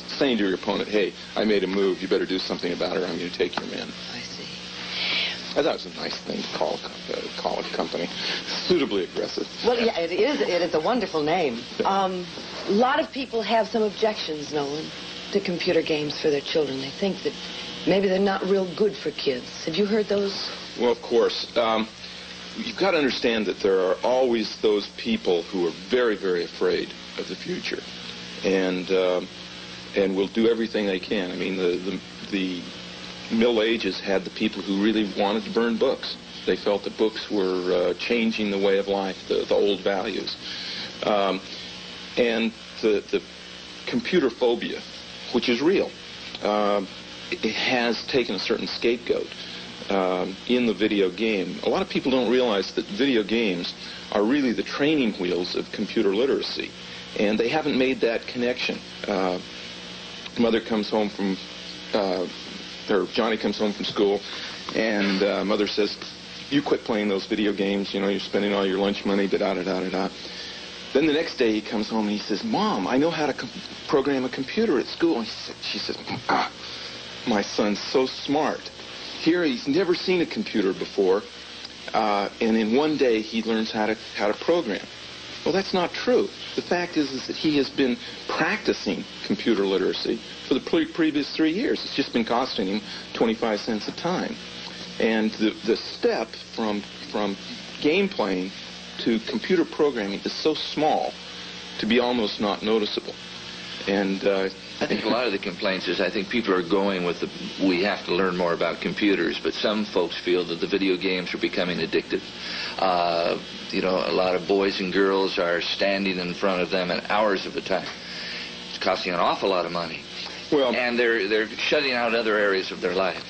saying to your opponent, hey, I made a move, you better do something about it or I'm going to take your men. I see. I thought it was a nice thing to call a company. Suitably aggressive. Well, yeah, it is a wonderful name. A lot of people have some objections, Nolan, to computer games for their children. They think that maybe they're not real good for kids. Have you heard those? Well, of course. You've got to understand that there are always those people who are very, very afraid of the future. And will do everything they can. I mean, the Middle Ages had the people who really wanted to burn books. They felt that books were changing the way of life, the old values. And the computer phobia, which is real, it has taken a certain scapegoat in the video game. A lot of people don't realize that video games are really the training wheels of computer literacy, and they haven't made that connection. Mother comes home from, or Johnny comes home from school, and Mother says, you quit playing those video games, you know, you're spending all your lunch money, da-da-da-da-da-da. Then the next day he comes home and he says, Mom, I know how to program a computer at school. And she says, my son's so smart. Here he's never seen a computer before, and in one day he learns how to program. Well, that's not true. The fact is that he has been practicing computer literacy for the previous 3 years. It's just been costing him 25 cents a time. And the step from game playing to computer programming is so small to be almost not noticeable. And I think a lot of the complaints is I think people are going with we have to learn more about computers, but some folks feel that the video games are becoming addictive. You know, a lot of boys and girls are standing in front of them at hours of a time. It's costing an awful lot of money. Well, and they're shutting out other areas of their life.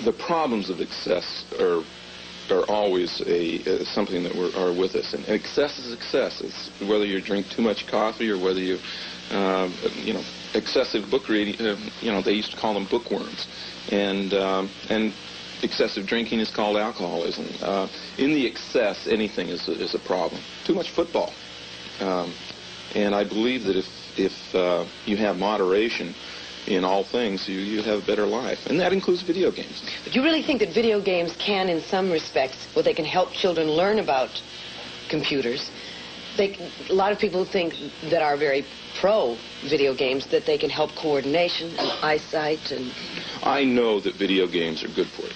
The problems of excess are always something that are with us, and excess is excess. It's whether you drink too much coffee or whether you excessive book reading. They used to call them bookworms, and excessive drinking is called alcoholism. In the excess, anything is a problem. Too much football, and I believe that if you have moderation in all things, you have a better life, and that includes video games. But you really think that video games can, in some respects, they can help children learn about computers? A lot of people think that are very pro video games that they can help coordination and eyesight and. I know that video games are good for you.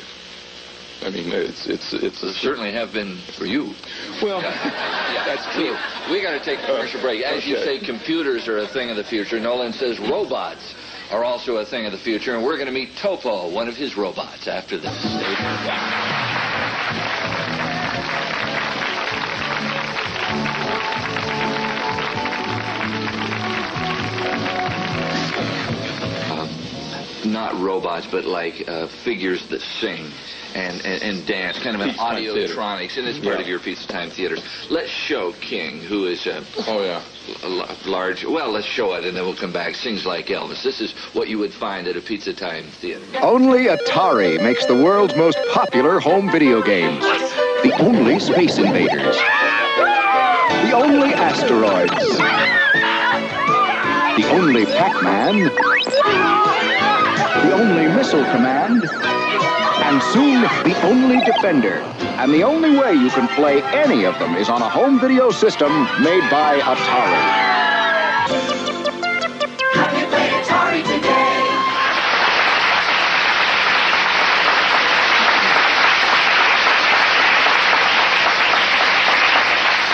I mean, they certainly have been for you. Well, yeah, that's true. We got to take a commercial break. As you say, computers are a thing of the future. Nolan says robots are also a thing of the future, and we're going to meet Topo, one of his robots, after this. Not robots, but like figures that sing and dance, kind of an audiotronics, and it's part of your Pizza Time Theater. Let's show King, who is a large, well, let's show it and then we'll come back. Sings like Elvis. This is what you would find at a Pizza Time Theater. Only Atari makes the world's most popular home video games. The only Space Invaders. The only Asteroids. The only Pac-Man. The only Missile Command. And soon, the only Defender. And the only way you can play any of them is on a home video system made by Atari. Have you played Atari today?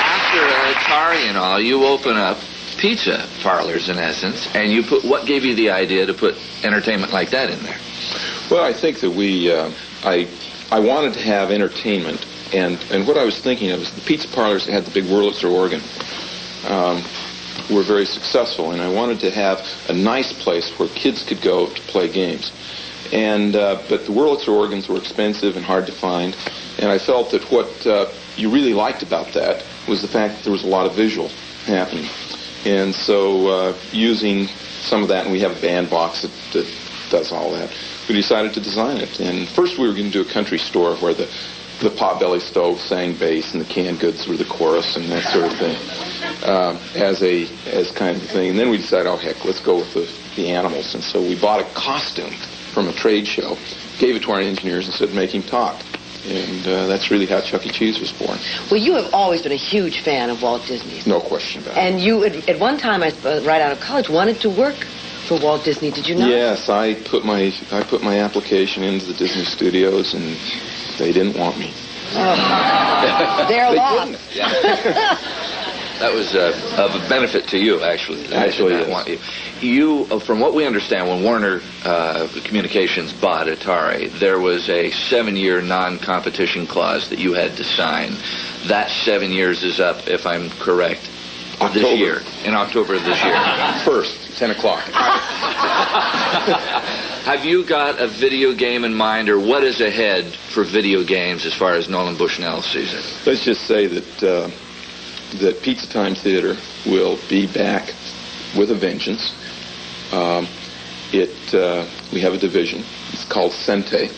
After Atari and all, you open up pizza parlors, in essence, and you put, what gave you the idea to put entertainment like that in there? Well, I think that I wanted to have entertainment, and what I was thinking of is the pizza parlors that had the big Wurlitzer organ were very successful, and I wanted to have a nice place where kids could go to play games. And but the Wurlitzer organs were expensive and hard to find, and I felt that what you really liked about that was the fact that there was a lot of visual happening. And so using some of that, and we have a band box that does all that, we decided to design it. And first we were going to do a country store where the potbelly stove sang bass and the canned goods were the chorus and that sort of thing, as kind of a thing. And then we decided, oh heck, let's go with the animals. And so we bought a costume from a trade show, gave it to our engineers and said, make him talk. And that's really how Chuck E. Cheese was born. Well, you have always been a huge fan of Walt Disney. No question about it. And you, at one time, right out of college, wanted to work for Walt Disney. Did you not? Yes, I put my application into the Disney Studios, and they didn't want me. Oh. They're lost. That was of a benefit to you, actually. Actually, they didn't want you. You, from what we understand, when Warner Communications bought Atari, there was a 7-year non-competition clause that you had to sign. That 7 years is up, if I'm correct, this year, in October of this year. 1st, 10 o'clock. Have you got a video game in mind, or what is ahead for video games as far as Nolan Bushnell sees it? Let's just say that that Pizza Time Theater will be back with a vengeance. We have a division. It's called Sente.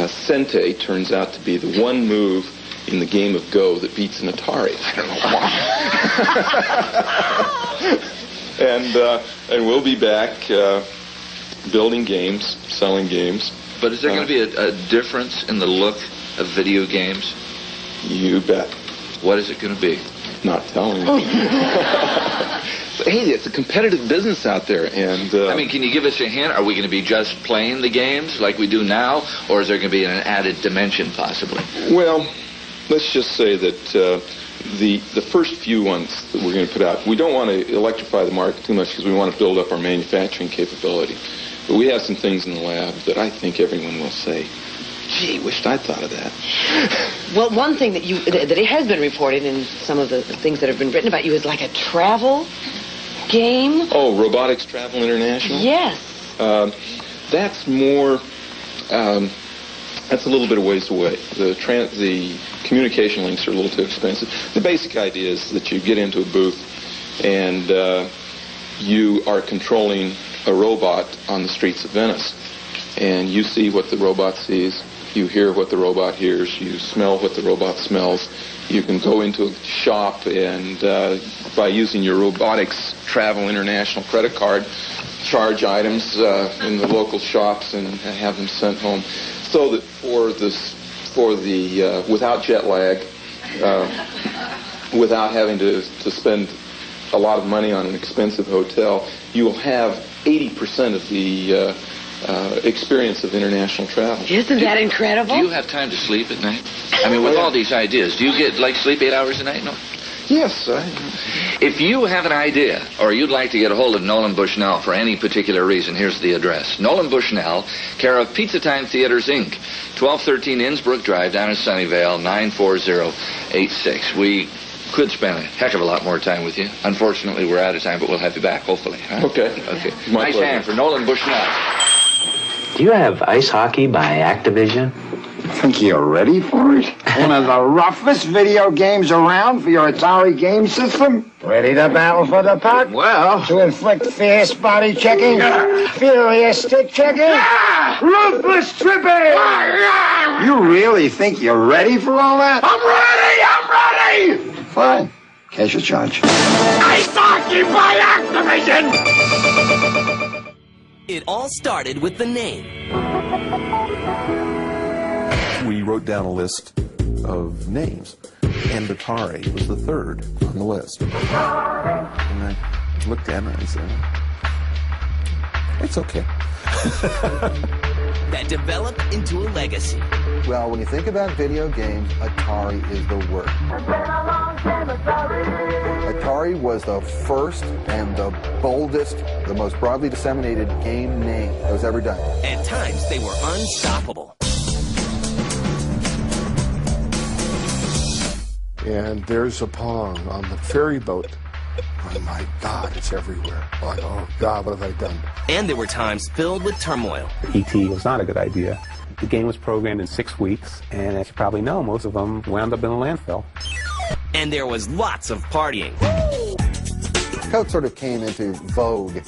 Sente turns out to be the one move in the game of Go that beats an Atari. I don't know why. And we'll be back building games, selling games. But is there going to be a difference in the look of video games? You bet. What is it going to be? Not telling you. Hey, it's a competitive business out there, and... I mean, can you give us a hint? Are we going to be just playing the games like we do now, or is there going to be an added dimension, possibly? Well, let's just say that the first few ones that we're going to put out, we don't want to electrify the market too much because we want to build up our manufacturing capability. But we have some things in the lab that I think everyone will say, gee, wished I'd thought of that. Well, one thing that it has been reported in some of the things that have been written about you is like a travel game. Oh, Robotics Travel International? Yes. That's more... that's a little bit of ways away. The communication links are a little too expensive. The basic idea is that you get into a booth and you are controlling a robot on the streets of Venice. And you see what the robot sees, you hear what the robot hears, you smell what the robot smells. You can go into a shop and by using your Robotics Travel International credit card, charge items in the local shops and have them sent home. So that for the without jet lag, without having to spend a lot of money on an expensive hotel, you will have 80% of the experience of international travel. Isn't that incredible? Do you have time to sleep at night? I mean, with all these ideas, do you get, sleep 8 hours a night? No? Yes. If you have an idea, or you'd like to get a hold of Nolan Bushnell for any particular reason, here's the address. Nolan Bushnell, care of Pizza Time Theaters, Inc., 1213 Innsbrook Drive, down in Sunnyvale, 94086. We could spend a heck of a lot more time with you. Unfortunately, we're out of time, but we'll have you back, hopefully. Huh? Okay. Nice hand for Nolan Bushnell. Do you have ice hockey by Activision? Think you're ready for it? One of the roughest video games around for your Atari game system? Ready to battle for the puck? Well... To inflict fierce body checking? Furious stick checking? Ruthless tripping? You really think you're ready for all that? I'm ready! Fine. Cash your charge. Ice hockey by Activision! It all started with the name. We wrote down a list of names, and Atari was the third on the list. And I looked at it and I said, it's okay. That developed into a legacy. Well, when you think about video games, Atari is the word. Atari was the first and the boldest, the most broadly disseminated game name that was ever done. At times, they were unstoppable. And there's a Pong on the ferry boat. Oh my God, it's everywhere. Like, oh God, what have I done? And there were times filled with turmoil. E.T. was not a good idea. The game was programmed in 6 weeks, and as you probably know, most of them wound up in a landfill. And there was lots of partying. Coke sort of came into vogue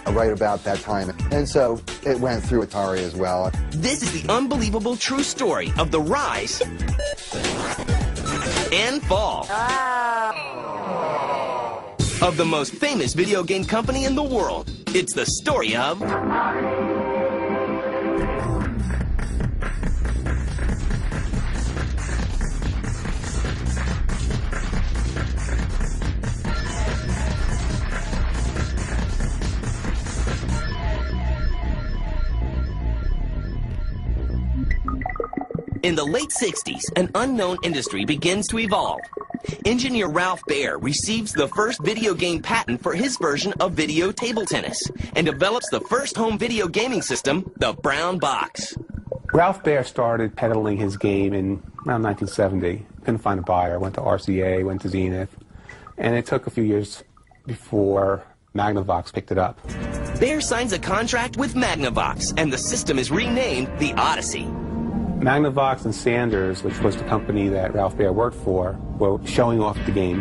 right about that time, and so it went through Atari as well. This is the unbelievable true story of the rise and fall of the most famous video game company in the world. It's the story of In the late 60s, an unknown industry begins to evolve. Engineer Ralph Baer receives the first video game patent for his version of video table tennis and develops the first home video gaming system, the Brown Box. Ralph Baer started peddling his game in around 1970. Couldn't find a buyer. Went to RCA, went to Zenith, and it took a few years before Magnavox picked it up. Baer signs a contract with Magnavox, and the system is renamed the Odyssey. Magnavox and Sanders, which was the company that Ralph Baer worked for, were showing off the game,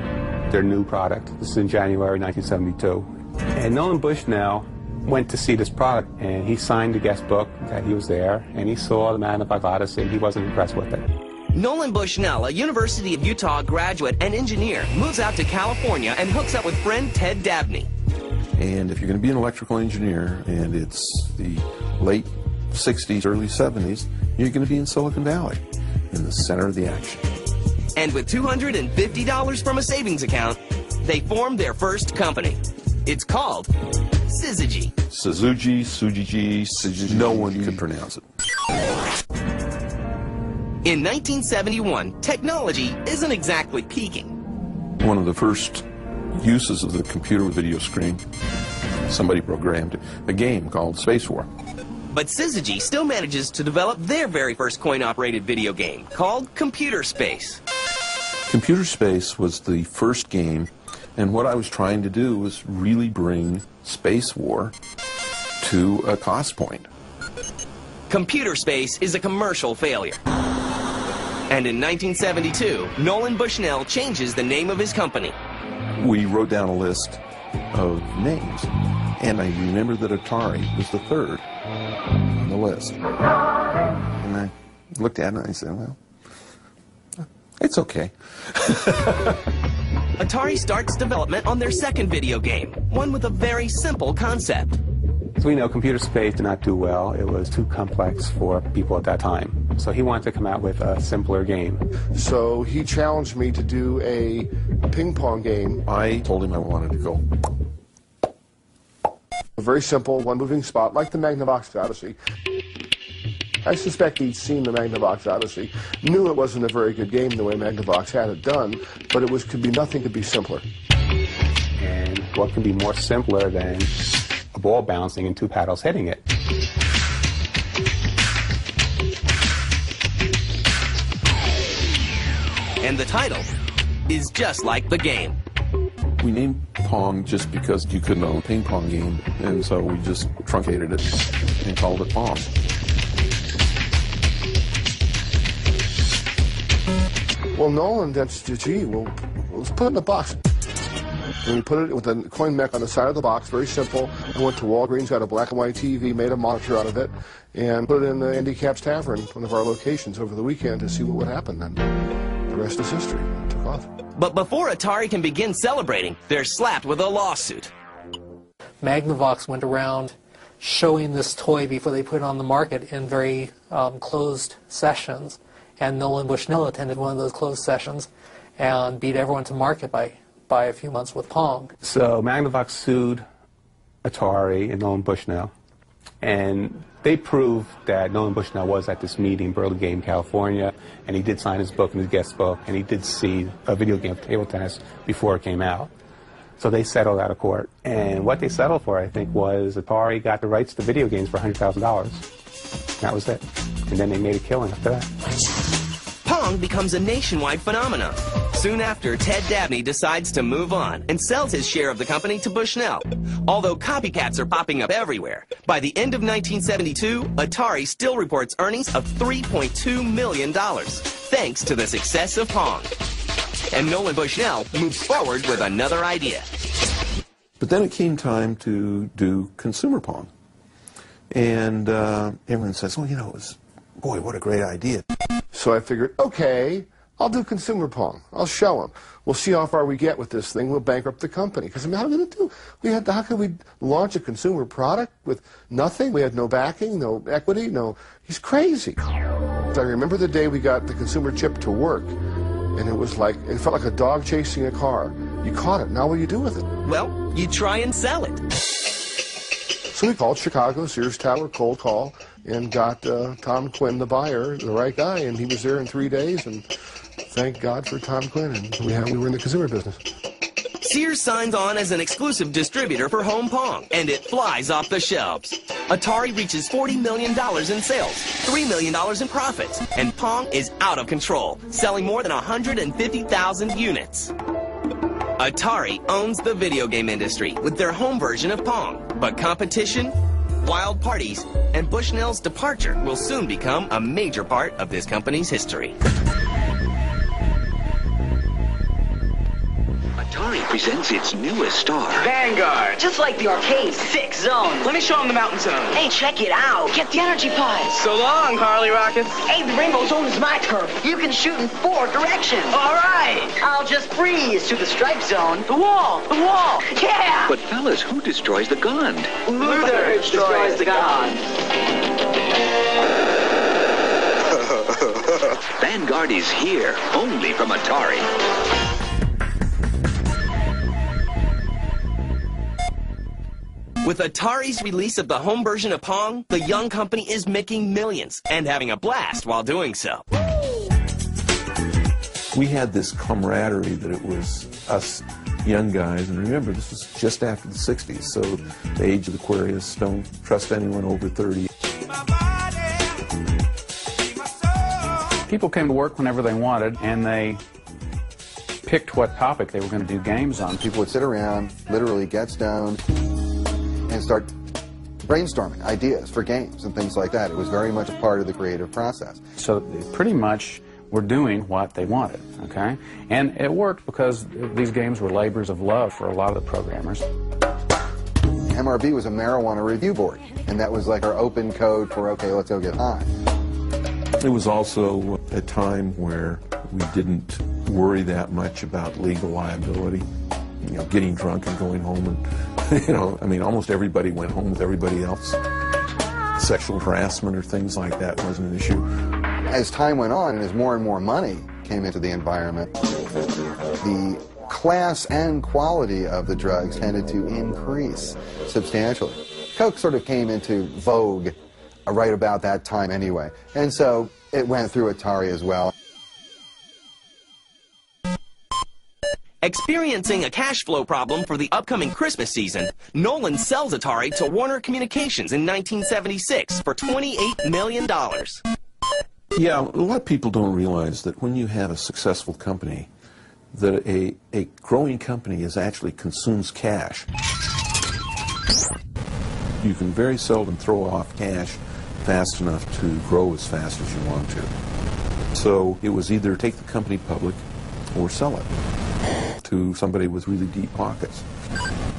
their new product. This is in January 1972. And Nolan Bushnell went to see this product, and he signed the guest book that he was there, and he saw the Magnavox Odyssey, and he wasn't impressed with it. Nolan Bushnell, a University of Utah graduate and engineer, moves out to California and hooks up with friend Ted Dabney. And if you're going to be an electrical engineer, and it's the late 60s, early 70s, you're going to be in Silicon Valley, in the center of the action. And with $250 from a savings account, they formed their first company. It's called Syzygy. Syzygy, no one could pronounce it. In 1971, technology isn't exactly peaking. One of the first uses of the computer video screen, somebody programmed a game called Space War. But Syzygy still manages to develop their very first coin-operated video game called Computer Space. Computer Space was the first game, and what I was trying to do was really bring Space War to a cost point. Computer Space is a commercial failure. And in 1972, Nolan Bushnell changes the name of his company. We wrote down a list of names, and I remember that Atari was the third on the list. And I looked at it and I said, well, it's okay. Atari starts development on their second video game, one with a very simple concept. So we know Computer Space did not do well. It was too complex for people at that time. So he wanted to come out with a simpler game. So he challenged me to do a ping pong game. I told him I wanted to go. A very simple, one moving spot, like the Magnavox Odyssey. I suspect he'd seen the Magnavox Odyssey, knew it wasn't a very good game the way Magnavox had it done, but it was nothing could be simpler. And what can be more simpler than a ball bouncing and two paddles hitting it? And the title is just like the game. We named Pong just because you couldn't own a ping pong game, and so we just truncated it and called it Pong. Well, Nolan, gee, well, let's put it in a box. And we put it with a coin mech on the side of the box, very simple. I went to Walgreens, got a black and white TV, made a monitor out of it, and put it in the Andy Cap's Tavern, one of our locations, over the weekend to see what would happen. And the rest is history. It took off. But before Atari can begin celebrating, they're slapped with a lawsuit. Magnavox went around showing this toy before they put it on the market in very closed sessions. And Nolan Bushnell attended one of those closed sessions and beat everyone to market by a few months with Pong. So Magnavox sued Atari and Nolan Bushnell, and they proved that Nolan Bushnell was at this meeting in Burlingame, California, and he did sign his book and his guest book, and he did see a video game of table tennis before it came out. So they settled out of court, and what they settled for, I think, was Atari got the rights to video games for $100,000. That was it. And then they made a killing after that. Pong becomes a nationwide phenomenon. Soon after, Ted Dabney decides to move on and sells his share of the company to Bushnell. Although copycats are popping up everywhere, by the end of 1972, Atari still reports earnings of $3.2 million, thanks to the success of Pong. And Nolan Bushnell moves forward with another idea. But then it came time to do consumer Pong. And everyone says, well, you know, boy, what a great idea. So I figured, okay, I'll do consumer Pong. I'll show them. We'll see how far we get with this thing. We'll bankrupt the company. Because, I mean, how are we going to do? How could we launch a consumer product with nothing? We had no backing, no equity, no. He's crazy. I remember the day we got the consumer chip to work, and it felt like a dog chasing a car. You caught it. Now what do you do with it? Well, you try and sell it. So we called Chicago, Sears Tower, cold call, and got Tom Quinn, the buyer, the right guy, and he was there in 3 days, and thank God for Tom Quinn, and we were in the consumer business. Sears signs on as an exclusive distributor for Home Pong, and it flies off the shelves. Atari reaches $40 million in sales, $3 million in profits, and Pong is out of control, selling more than 150,000 units. Atari owns the video game industry with their home version of Pong, but competition, wild parties, and Bushnell's departure will soon become a major part of this company's history. Atari Atari presents its newest star. Vanguard. Just like the arcade 6 zone. Let me show them the mountain zone. Hey, check it out. Get the energy pods. So long, Harley Rockets. Hey, the rainbow zone is my turf. You can shoot in 4 directions. All right. I'll just breeze to the stripe zone. The wall. The wall. Yeah. But fellas, who destroys the gun? Luther destroys the gun. Vanguard is here, only from Atari. With Atari's release of the home version of Pong, the young company is making millions and having a blast while doing so. We had this camaraderie that it was us young guys, and remember, this was just after the 60s, so the age of Aquarius, don't trust anyone over 30. People came to work whenever they wanted, and they picked what topic they were going to do games on. People would sit around, literally get stoned, and start brainstorming ideas for games and things like that. It was very much a part of the creative process. So pretty much were doing what they wanted, okay? And it worked because these games were labors of love for a lot of the programmers. MRB was a marijuana review board, and that was like our open code for, okay, let's go get high. It was also a time where we didn't worry that much about legal liability. You know, getting drunk and going home and, you know, I mean, almost everybody went home with everybody else. Sexual harassment or things like that wasn't an issue. As time went on and as more and more money came into the environment, the class and quality of the drugs tended to increase substantially. Coke sort of came into vogue right about that time anyway, and so it went through Atari as well. Experiencing a cash flow problem for the upcoming Christmas season, Nolan sells Atari to Warner Communications in 1976 for $28 million. Yeah, a lot of people don't realize that when you have a successful company, that a growing company actually consumes cash. You can very seldom throw off cash fast enough to grow as fast as you want to. So it was either take the company public or sell it to somebody with really deep pockets.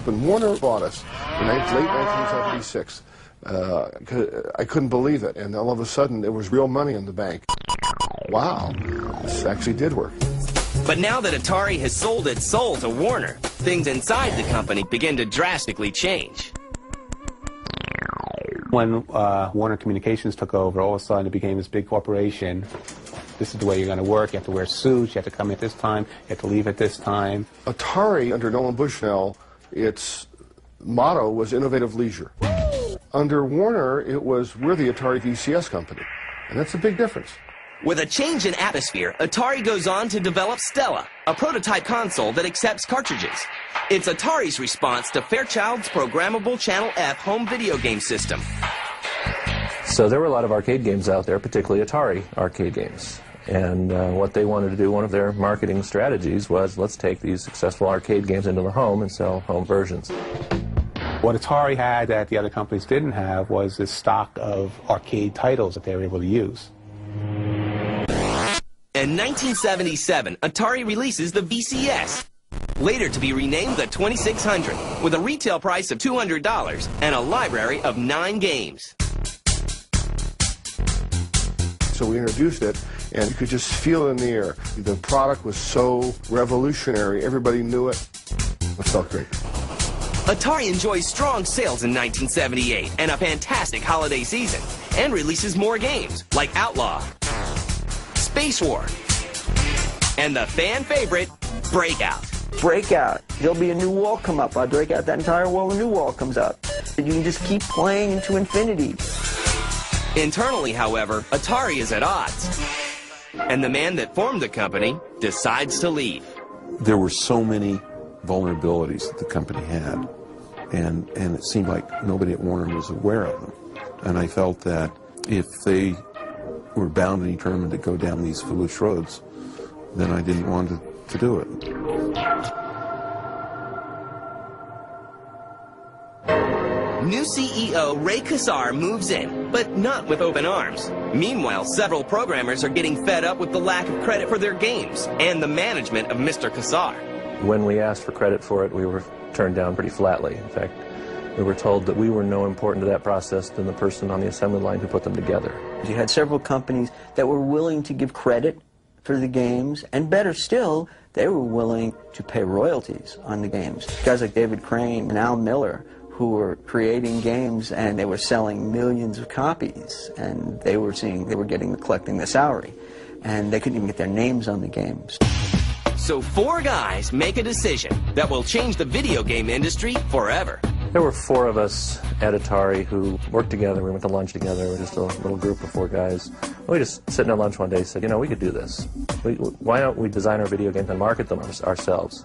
When Warner bought us in late 1976, I couldn't believe it, and all of a sudden there was real money in the bank. Wow, this actually did work. But now that Atari has sold its soul to Warner, things inside the company begin to drastically change. When Warner Communications took over, all of a sudden it became this big corporation. This is the way you're going to work. You have to wear suits. You have to come at this time. You have to leave at this time. Atari, under Nolan Bushnell, its motto was innovative leisure. Under Warner, it was, we're the Atari VCS company. And that's a big difference. With a change in atmosphere, Atari goes on to develop Stella, a prototype console that accepts cartridges. It's Atari's response to Fairchild's programmable Channel F home video game system. So there were a lot of arcade games out there, particularly Atari arcade games. And what they wanted to do, one of their marketing strategies was, let's take these successful arcade games into the home and sell home versions. What Atari had that the other companies didn't have was this stock of arcade titles that they were able to use. In 1977, Atari releases the VCS, later to be renamed the 2600, with a retail price of $200 and a library of 9 games. So we introduced it, and you could just feel it in the air. The product was so revolutionary, everybody knew it. It felt great. Atari enjoys strong sales in 1978 and a fantastic holiday season, and releases more games like Outlaw, Space War, and the fan favorite, Breakout. Breakout. There'll be a new wall come up. I break out that entire wall, a new wall comes up. And you can just keep playing into infinity. Internally, however, Atari is at odds. And the man that formed the company decides to leave. There were so many vulnerabilities that the company had, and it seemed like nobody at Warner was aware of them. And I felt that if they were bound and determined to go down these foolish roads, then I didn't want to do it. New CEO Ray Kassar moves in, but not with open arms. Meanwhile, several programmers are getting fed up with the lack of credit for their games and the management of Mr. Kassar. When we asked for credit for it, we were turned down pretty flatly. In fact, we were told that we were no important to that process than the person on the assembly line who put them together. You had several companies that were willing to give credit for the games, and better still, they were willing to pay royalties on the games. Guys like David Crane and Al Miller, who were creating games, and they were selling millions of copies, and they were collecting the salary, and they couldn't even get their names on the games. So 4 guys make a decision that will change the video game industry forever. There were 4 of us at Atari who worked together. We went to lunch together. We were just a little group of 4 guys. We just sitting at lunch one day said, you know, we could do this. Why don't we design our video games and market them ourselves?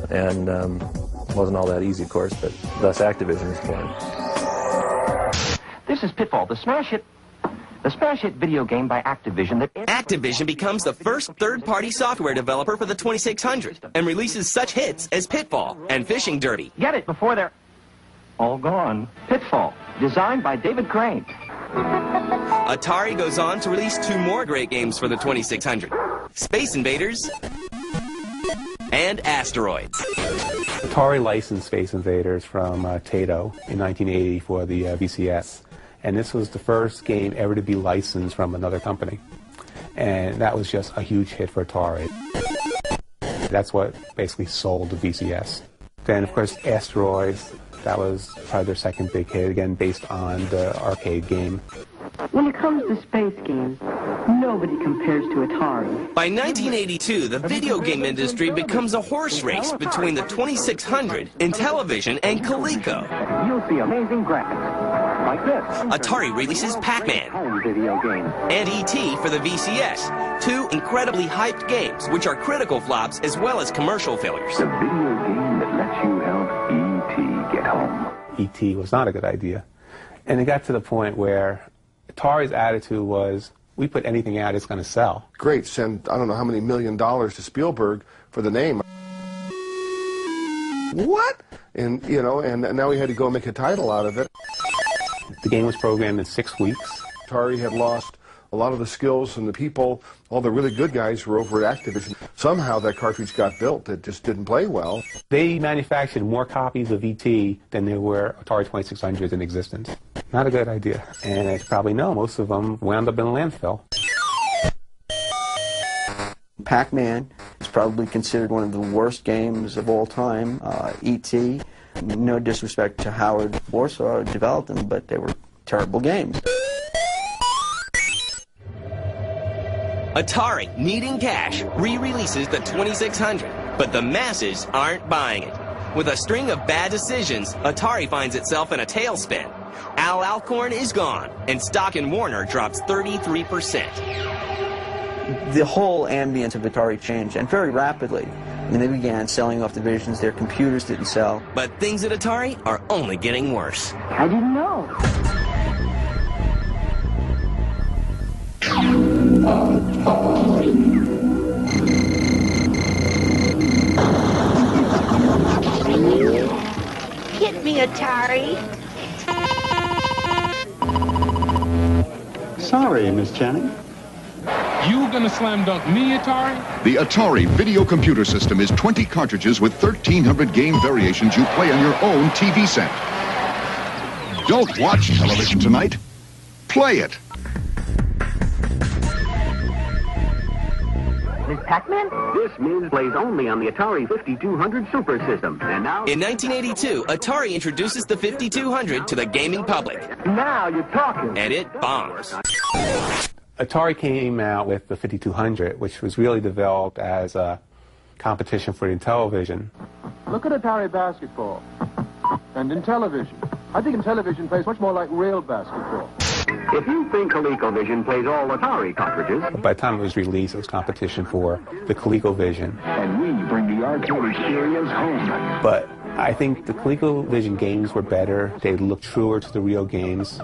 And it wasn't all that easy, of course, but thus Activision was born. This is Pitfall, the smash hit video game by Activision. Activision becomes the first third-party software developer for the 2600 and releases such hits as Pitfall and Fishing Derby. Get it before they're all gone. Pitfall, designed by David Crane. Atari goes on to release 2 more great games for the 2600, Space Invaders and Asteroids. Atari licensed Space Invaders from Taito in 1980 for the VCS. And this was the first game ever to be licensed from another company. And that was just a huge hit for Atari. That's what basically sold the VCS. Then, of course, Asteroids. That was probably their second big hit, again, based on the arcade game. When it comes to space games, nobody compares to Atari. By 1982, the video game industry becomes a horse race between the 2600, Intellivision, and Coleco. You'll see amazing graphics, like this. Atari releases Pac-Man Home video game. and E.T. for the VCS, 2 incredibly hyped games, which are critical flops as well as commercial failures. The video game that lets you help E.T. get home. E.T. was not a good idea. And it got to the point where Atari's attitude was, we put anything out, it's going to sell. Great, send I don't know how many $1 million to Spielberg for the name. What? And, you know, and now we had to go make a title out of it. The game was programmed in 6 weeks. Atari had lost a lot of the skills and the people, all the really good guys were over at Activision. Somehow that cartridge got built. It just didn't play well. They manufactured more copies of E.T. than there were Atari 2600s in existence. Not a good idea. And as you probably know, most of them wound up in a landfill. Pac-Man is probably considered one of the worst games of all time. E.T., no disrespect to Howard Warsaw who developed them, but they were terrible games. Atari, needing cash, re-releases the 2600, but the masses aren't buying it. With a string of bad decisions, Atari finds itself in a tailspin. Al Alcorn is gone, and stock in Warner drops 33%. The whole ambience of Atari changed, and very rapidly. I mean, they began selling off divisions, their computers didn't sell. But things at Atari are only getting worse. I didn't know. Hit me, Atari. Sorry, Miss Channing. You gonna slam dunk me, Atari? The Atari video computer system is 20 cartridges with 1,300 game variations you play on your own TV set. Don't watch television tonight. Play it. Miss Pac-Man? This means plays only on the Atari 5200 Super System. And now... In 1982, Atari introduces the 5200 to the gaming public. Now you're talking. And it bombs. Atari came out with the 5200, which was really developed as a competition for Intellivision. Look at Atari basketball and Intellivision. I think Intellivision plays much more like real basketball. If you think ColecoVision plays all Atari cartridges... By the time it was released, it was competition for the ColecoVision. And we bring the arcade experience home. But I think the ColecoVision games were better. They looked truer to the real games.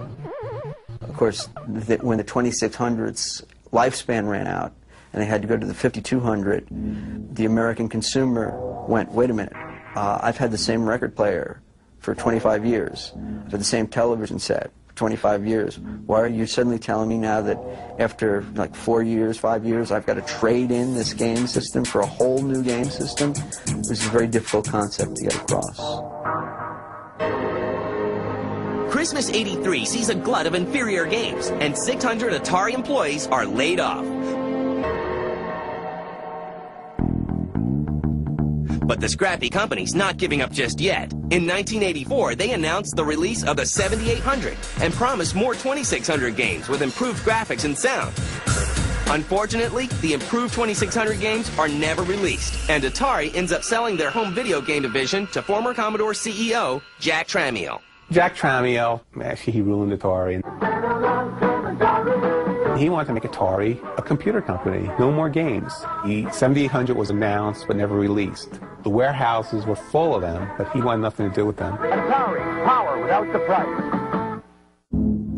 Of course, when the 2600's lifespan ran out and they had to go to the 5200, the American consumer went, wait a minute, I've had the same record player for 25 years. I've had the same television set. 25 years. Why are you suddenly telling me now that after like 4 years, 5 years, I've got to trade in this game system for a whole new game system? This is a very difficult concept to get across. Christmas '83 sees a glut of inferior games, and 600 Atari employees are laid off. But the scrappy company's not giving up just yet. In 1984, they announced the release of the 7800 and promised more 2600 games with improved graphics and sound. Unfortunately, the improved 2600 games are never released, and Atari ends up selling their home video game division to former Commodore CEO Jack Tramiel. Jack Tramiel, actually, he ruined Atari. He wanted to make Atari a computer company, no more games. The 7800 was announced but never released. The warehouses were full of them, but he wanted nothing to do with them. Atari, power without the price.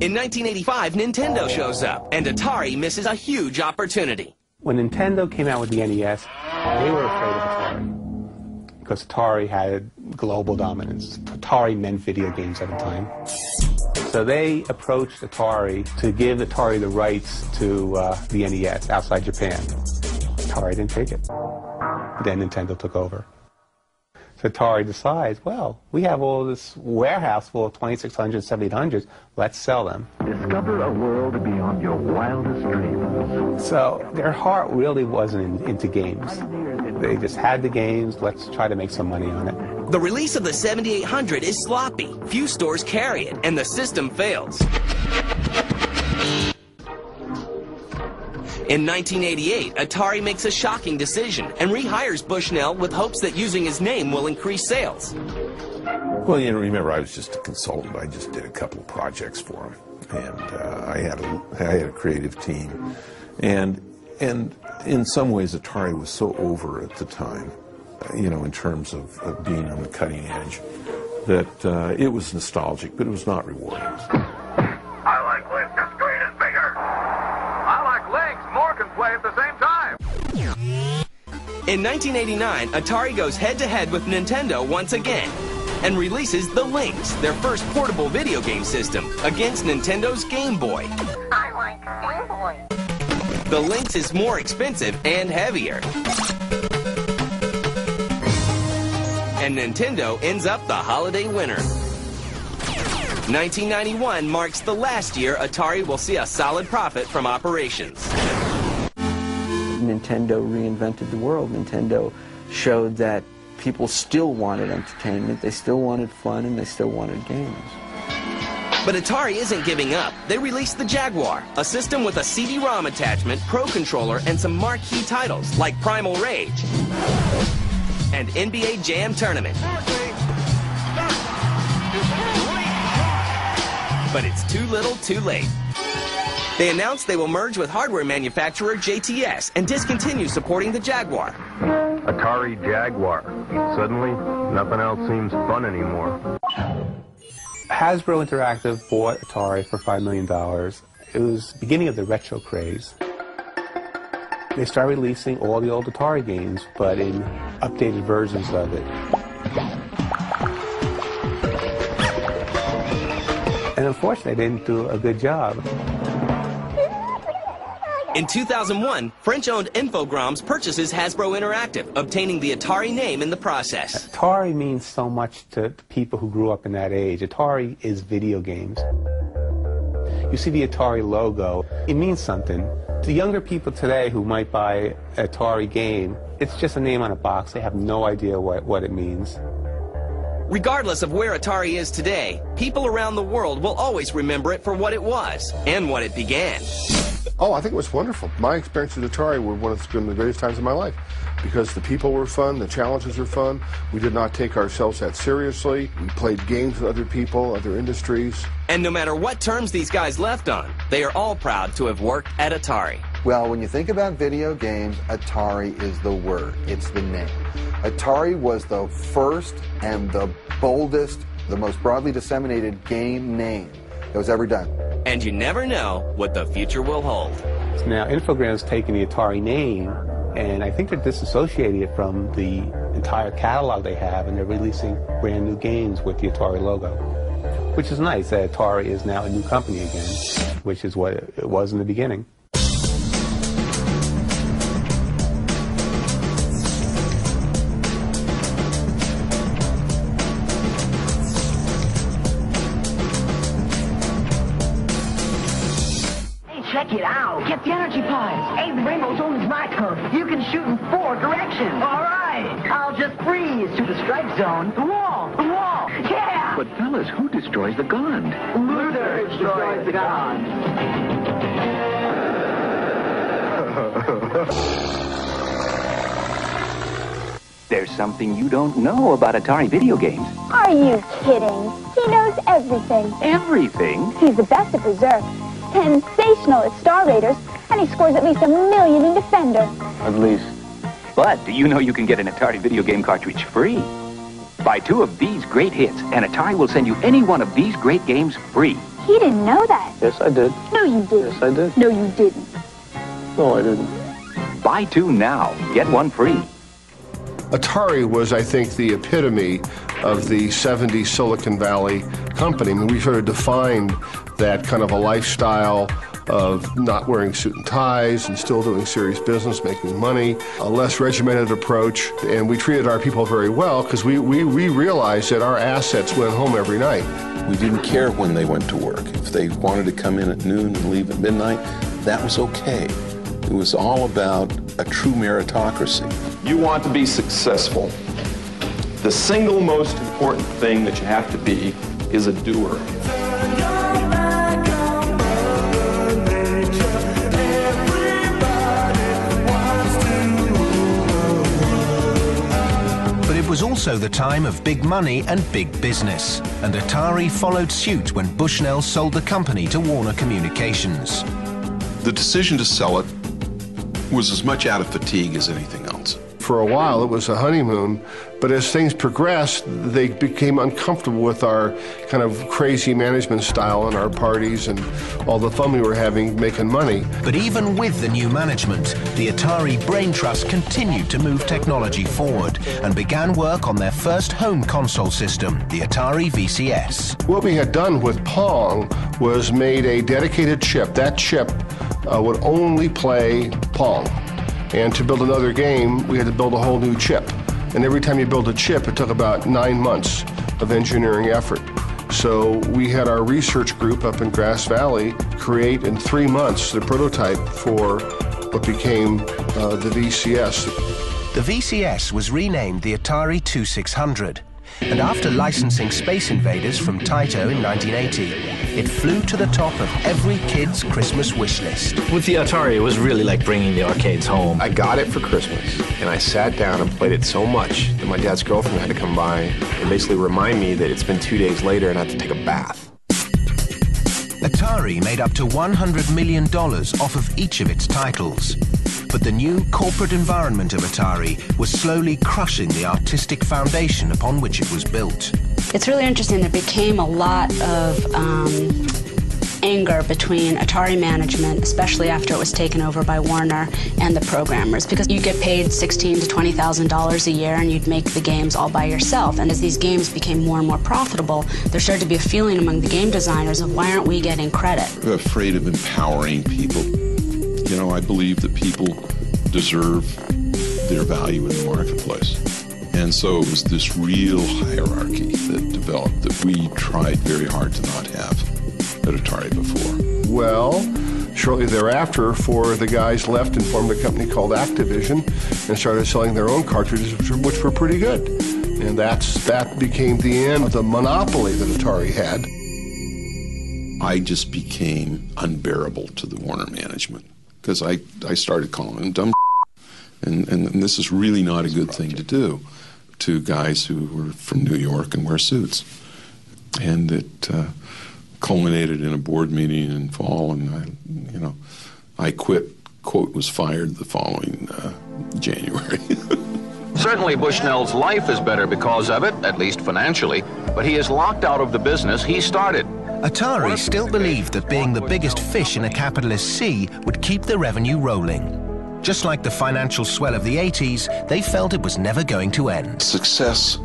In 1985, Nintendo shows up, and Atari misses a huge opportunity. When Nintendo came out with the NES, they were afraid of Atari because Atari had global dominance. Atari meant video games at the time. So they approached Atari to give Atari the rights to the NES outside Japan. Atari didn't take it. Then Nintendo took over. So Atari decides, well, we have all this warehouse full of 2600s, 7800s, let's sell them. Discover a world beyond your wildest dreams. So their heart really wasn't into games. They just had the games, let's try to make some money on it. The release of the 7800 is sloppy. Few stores carry it, and the system fails. In 1988, Atari makes a shocking decision and rehires Bushnell with hopes that using his name will increase sales. Well, you know, remember, I was just a consultant. I just did a couple of projects for him, and I had a creative team, and in some ways, Atari was so over at the time, you know, in terms of being on the cutting edge, that it was nostalgic, but it was not rewarding. I like Lynx, the screen is bigger. I like Lynx, more can play at the same time. In 1989, Atari goes head-to-head with Nintendo once again and releases the Lynx, their first portable video game system, against Nintendo's Game Boy. I like Game Boy. The Lynx is more expensive and heavier. And Nintendo ends up the holiday winner. 1991 marks the last year Atari will see a solid profit from operations. Nintendo reinvented the world. Nintendo showed that people still wanted entertainment, they still wanted fun, and they still wanted games. But Atari isn't giving up. They released the Jaguar, a system with a CD-ROM attachment, Pro Controller, and some marquee titles like Primal Rage and NBA Jam Tournament. But it's too little, too late. They announced they will merge with hardware manufacturer JTS and discontinue supporting the Jaguar. Atari Jaguar. Suddenly, nothing else seems fun anymore. Hasbro Interactive bought Atari for $5 million. It was the beginning of the retro craze. They started releasing all the old Atari games, but in updated versions of it. And unfortunately, they didn't do a good job. In 2001, French-owned Infogrames purchases Hasbro Interactive, obtaining the Atari name in the process. Atari means so much to people who grew up in that age. Atari is video games. You see the Atari logo, it means something. To younger people today who might buy an Atari game, it's just a name on a box. They have no idea what it means. Regardless of where Atari is today, people around the world will always remember it for what it was and what it began. Oh, I think it was wonderful. My experience with Atari were one of the greatest times of my life because the people were fun, the challenges were fun. We did not take ourselves that seriously. We played games with other people, other industries. And no matter what terms these guys left on, they are all proud to have worked at Atari. Well, when you think about video games, Atari is the word. It's the name. Atari was the first and the boldest, the most broadly disseminated game name that was ever done. And you never know what the future will hold. Now, Infogrames taking the Atari name, and I think they're disassociating it from the entire catalog they have, and they're releasing brand new games with the Atari logo. which is nice that Atari is now a new company again, which is what it was in the beginning. Check it out. Get the energy pies. Hey, the rainbow zone is my turf. You can shoot in 4 directions. All right. I'll just freeze to the strike zone. The wall. The wall. Yeah. But fellas, who destroys the gun? Luther destroys the gun. There's something you don't know about Atari video games. Are you kidding? He knows everything. Everything? He's the best at Berserk, sensational at Star Raiders, and he scores at least 1 million in Defender. At least. But do you know you can get an Atari video game cartridge free? Buy 2 of these great hits, and Atari will send you any one of these great games free. He didn't know that. Yes, I did. No, you didn't. Yes, I did. No, you didn't. No, I didn't. Buy 2 now. Get 1 free. Atari was, I think, the epitome of the 70s Silicon Valley company. I mean, we sort of defined that kind of a lifestyle of not wearing suit and ties and still doing serious business, making money, a less regimented approach, and we treated our people very well because we realized that our assets went home every night. We didn't care when they went to work. If they wanted to come in at noon and leave at midnight, that was okay. It was all about a true meritocracy. You want to be successful. The single most important thing that you have to be is a doer. But it was also the time of big money and big business, and Atari followed suit when Bushnell sold the company to Warner Communications. The decision to sell it was as much out of fatigue as anything else. For a while, it was a honeymoon, but as things progressed, they became uncomfortable with our kind of crazy management style and our parties and all the fun we were having making money. But even with the new management, the Atari Brain Trust continued to move technology forward and began work on their first home console system, the Atari VCS. What we had done with Pong was made a dedicated chip. That chip would only play Pong. And to build another game, we had to build a whole new chip. And every time you build a chip, it took about 9 months of engineering effort. So we had our research group up in Grass Valley create in 3 months the prototype for what became the VCS. The VCS was renamed the Atari 2600. And after licensing Space Invaders from Taito in 1980, it flew to the top of every kid's Christmas wish list. With the Atari, it was really like bringing the arcades home. I got it for Christmas, and I sat down and played it so much that my dad's girlfriend had to come by and basically remind me that it's been 2 days later and I have to take a bath. Atari made up to $100 million off of each of its titles. But the new corporate environment of Atari was slowly crushing the artistic foundation upon which it was built. It's really interesting. There became a lot of anger between Atari management, especially after it was taken over by Warner, and the programmers, because you get paid $16,000 to $20,000 a year and you'd make the games all by yourself. And as these games became more and more profitable, there started to be a feeling among the game designers of why aren't we getting credit? I'm afraid of empowering people. You know, I believe that people deserve their value in the marketplace. And so it was this real hierarchy that developed that we tried very hard to not have at Atari before. Well, shortly thereafter, 4 of the guys left and formed a company called Activision and started selling their own cartridges, which were pretty good. And that became the end of the monopoly that Atari had. I just became unbearable to the Warner management because I started calling them dumb and this is really not a good thing to do to guys who were from New York and wear suits. And it culminated in a board meeting in fall, and I quit, quote, was fired the following January. Certainly Bushnell's life is better because of it, at least financially, but he is locked out of the business he started. Atari still believed that being the biggest fish in a capitalist sea would keep the revenue rolling. Just like the financial swell of the 80s, they felt it was never going to end. Success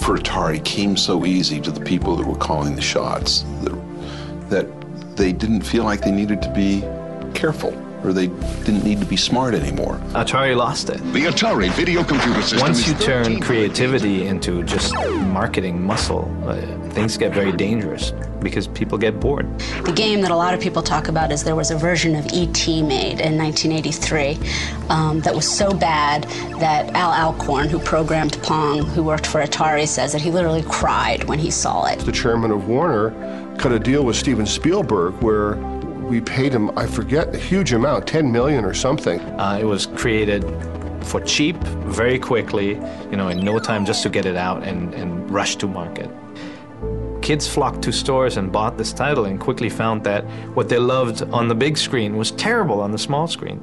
for Atari came so easy to the people that were calling the shots that they didn't feel like they needed to be careful, or they didn't need to be smart anymore. Atari lost it. The Atari video computer system. Once you turn creativity into just marketing muscle, things get very dangerous because people get bored. The game that a lot of people talk about is there was a version of E.T. made in 1983 that was so bad that Al Alcorn, who programmed Pong, who worked for Atari, says that he literally cried when he saw it. The chairman of Warner cut a deal with Steven Spielberg where we paid him, I forget, a huge amount, 10 million or something. It was created for cheap, very quickly, in no time, just to get it out and rush to market. Kids flocked to stores and bought this title and quickly found that what they loved on the big screen was terrible on the small screen.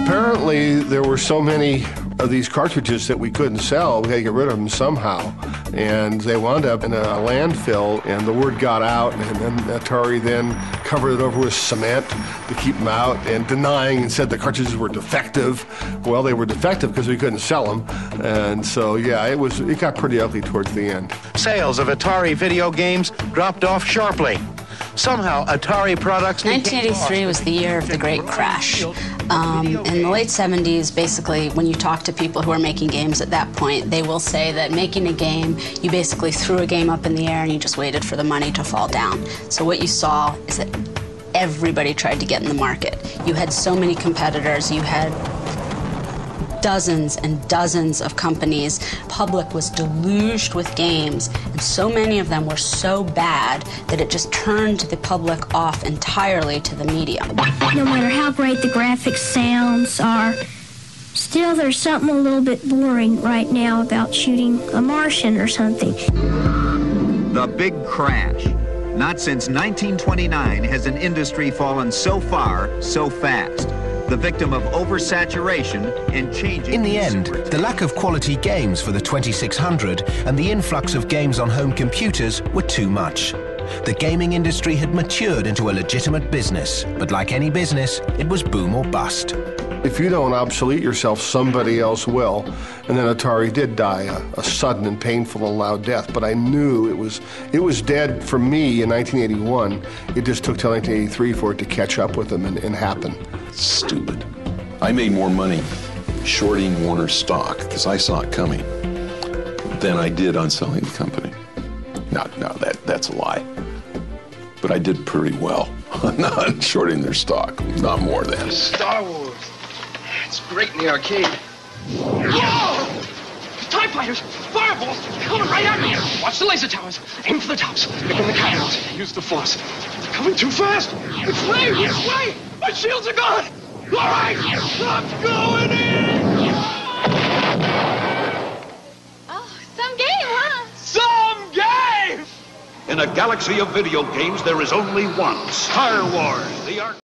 Apparently, there were so many of these cartridges that we couldn't sell, we had to get rid of them somehow. And they wound up in a landfill, and the word got out, and then Atari then covered it over with cement to keep them out, and denying and said the cartridges were defective. Well, they were defective because we couldn't sell them. And so, yeah, it got pretty ugly towards the end. Sales of Atari video games dropped off sharply. Somehow, Atari products... 1983 was the year of the great crash. In the late 70s, basically, when you talk to people who are making games at that point, they will say that making a game, you basically threw a game up in the air and you just waited for the money to fall down. So what you saw is that everybody tried to get in the market. You had so many competitors, you had dozens and dozens of companies. Public was deluged with games, and so many of them were so bad that it just turned the public off entirely to the medium. No matter how great the graphics sounds are, still there's something a little bit boring right now about shooting a Martian or something. The big crash. Not since 1929 has an industry fallen so far, so fast. The victim of oversaturation and changing... In the end, the lack of quality games for the 2600 and the influx of games on home computers were too much. The gaming industry had matured into a legitimate business, but like any business, it was boom or bust. If you don't obsolete yourself, somebody else will. And then Atari did die a sudden and painful and loud death, but I knew it was dead for me in 1981. It just took till 1983 for it to catch up with them and happen. Stupid. I made more money shorting Warner stock, because I saw it coming, than I did on selling the company. No, that's a lie. But I did pretty well on shorting their stock, not more than. Star Wars. It's great in the arcade. Whoa! TIE fighters! Fireballs! Coming right at me! Watch the laser towers. Aim for the tops. Pick on the cutouts. Use the force. They're coming too fast! It's late! It's late! My shields are gone! All right! I'm going in! Oh, some game, huh? Some game! In a galaxy of video games, there is only one. Star Wars, the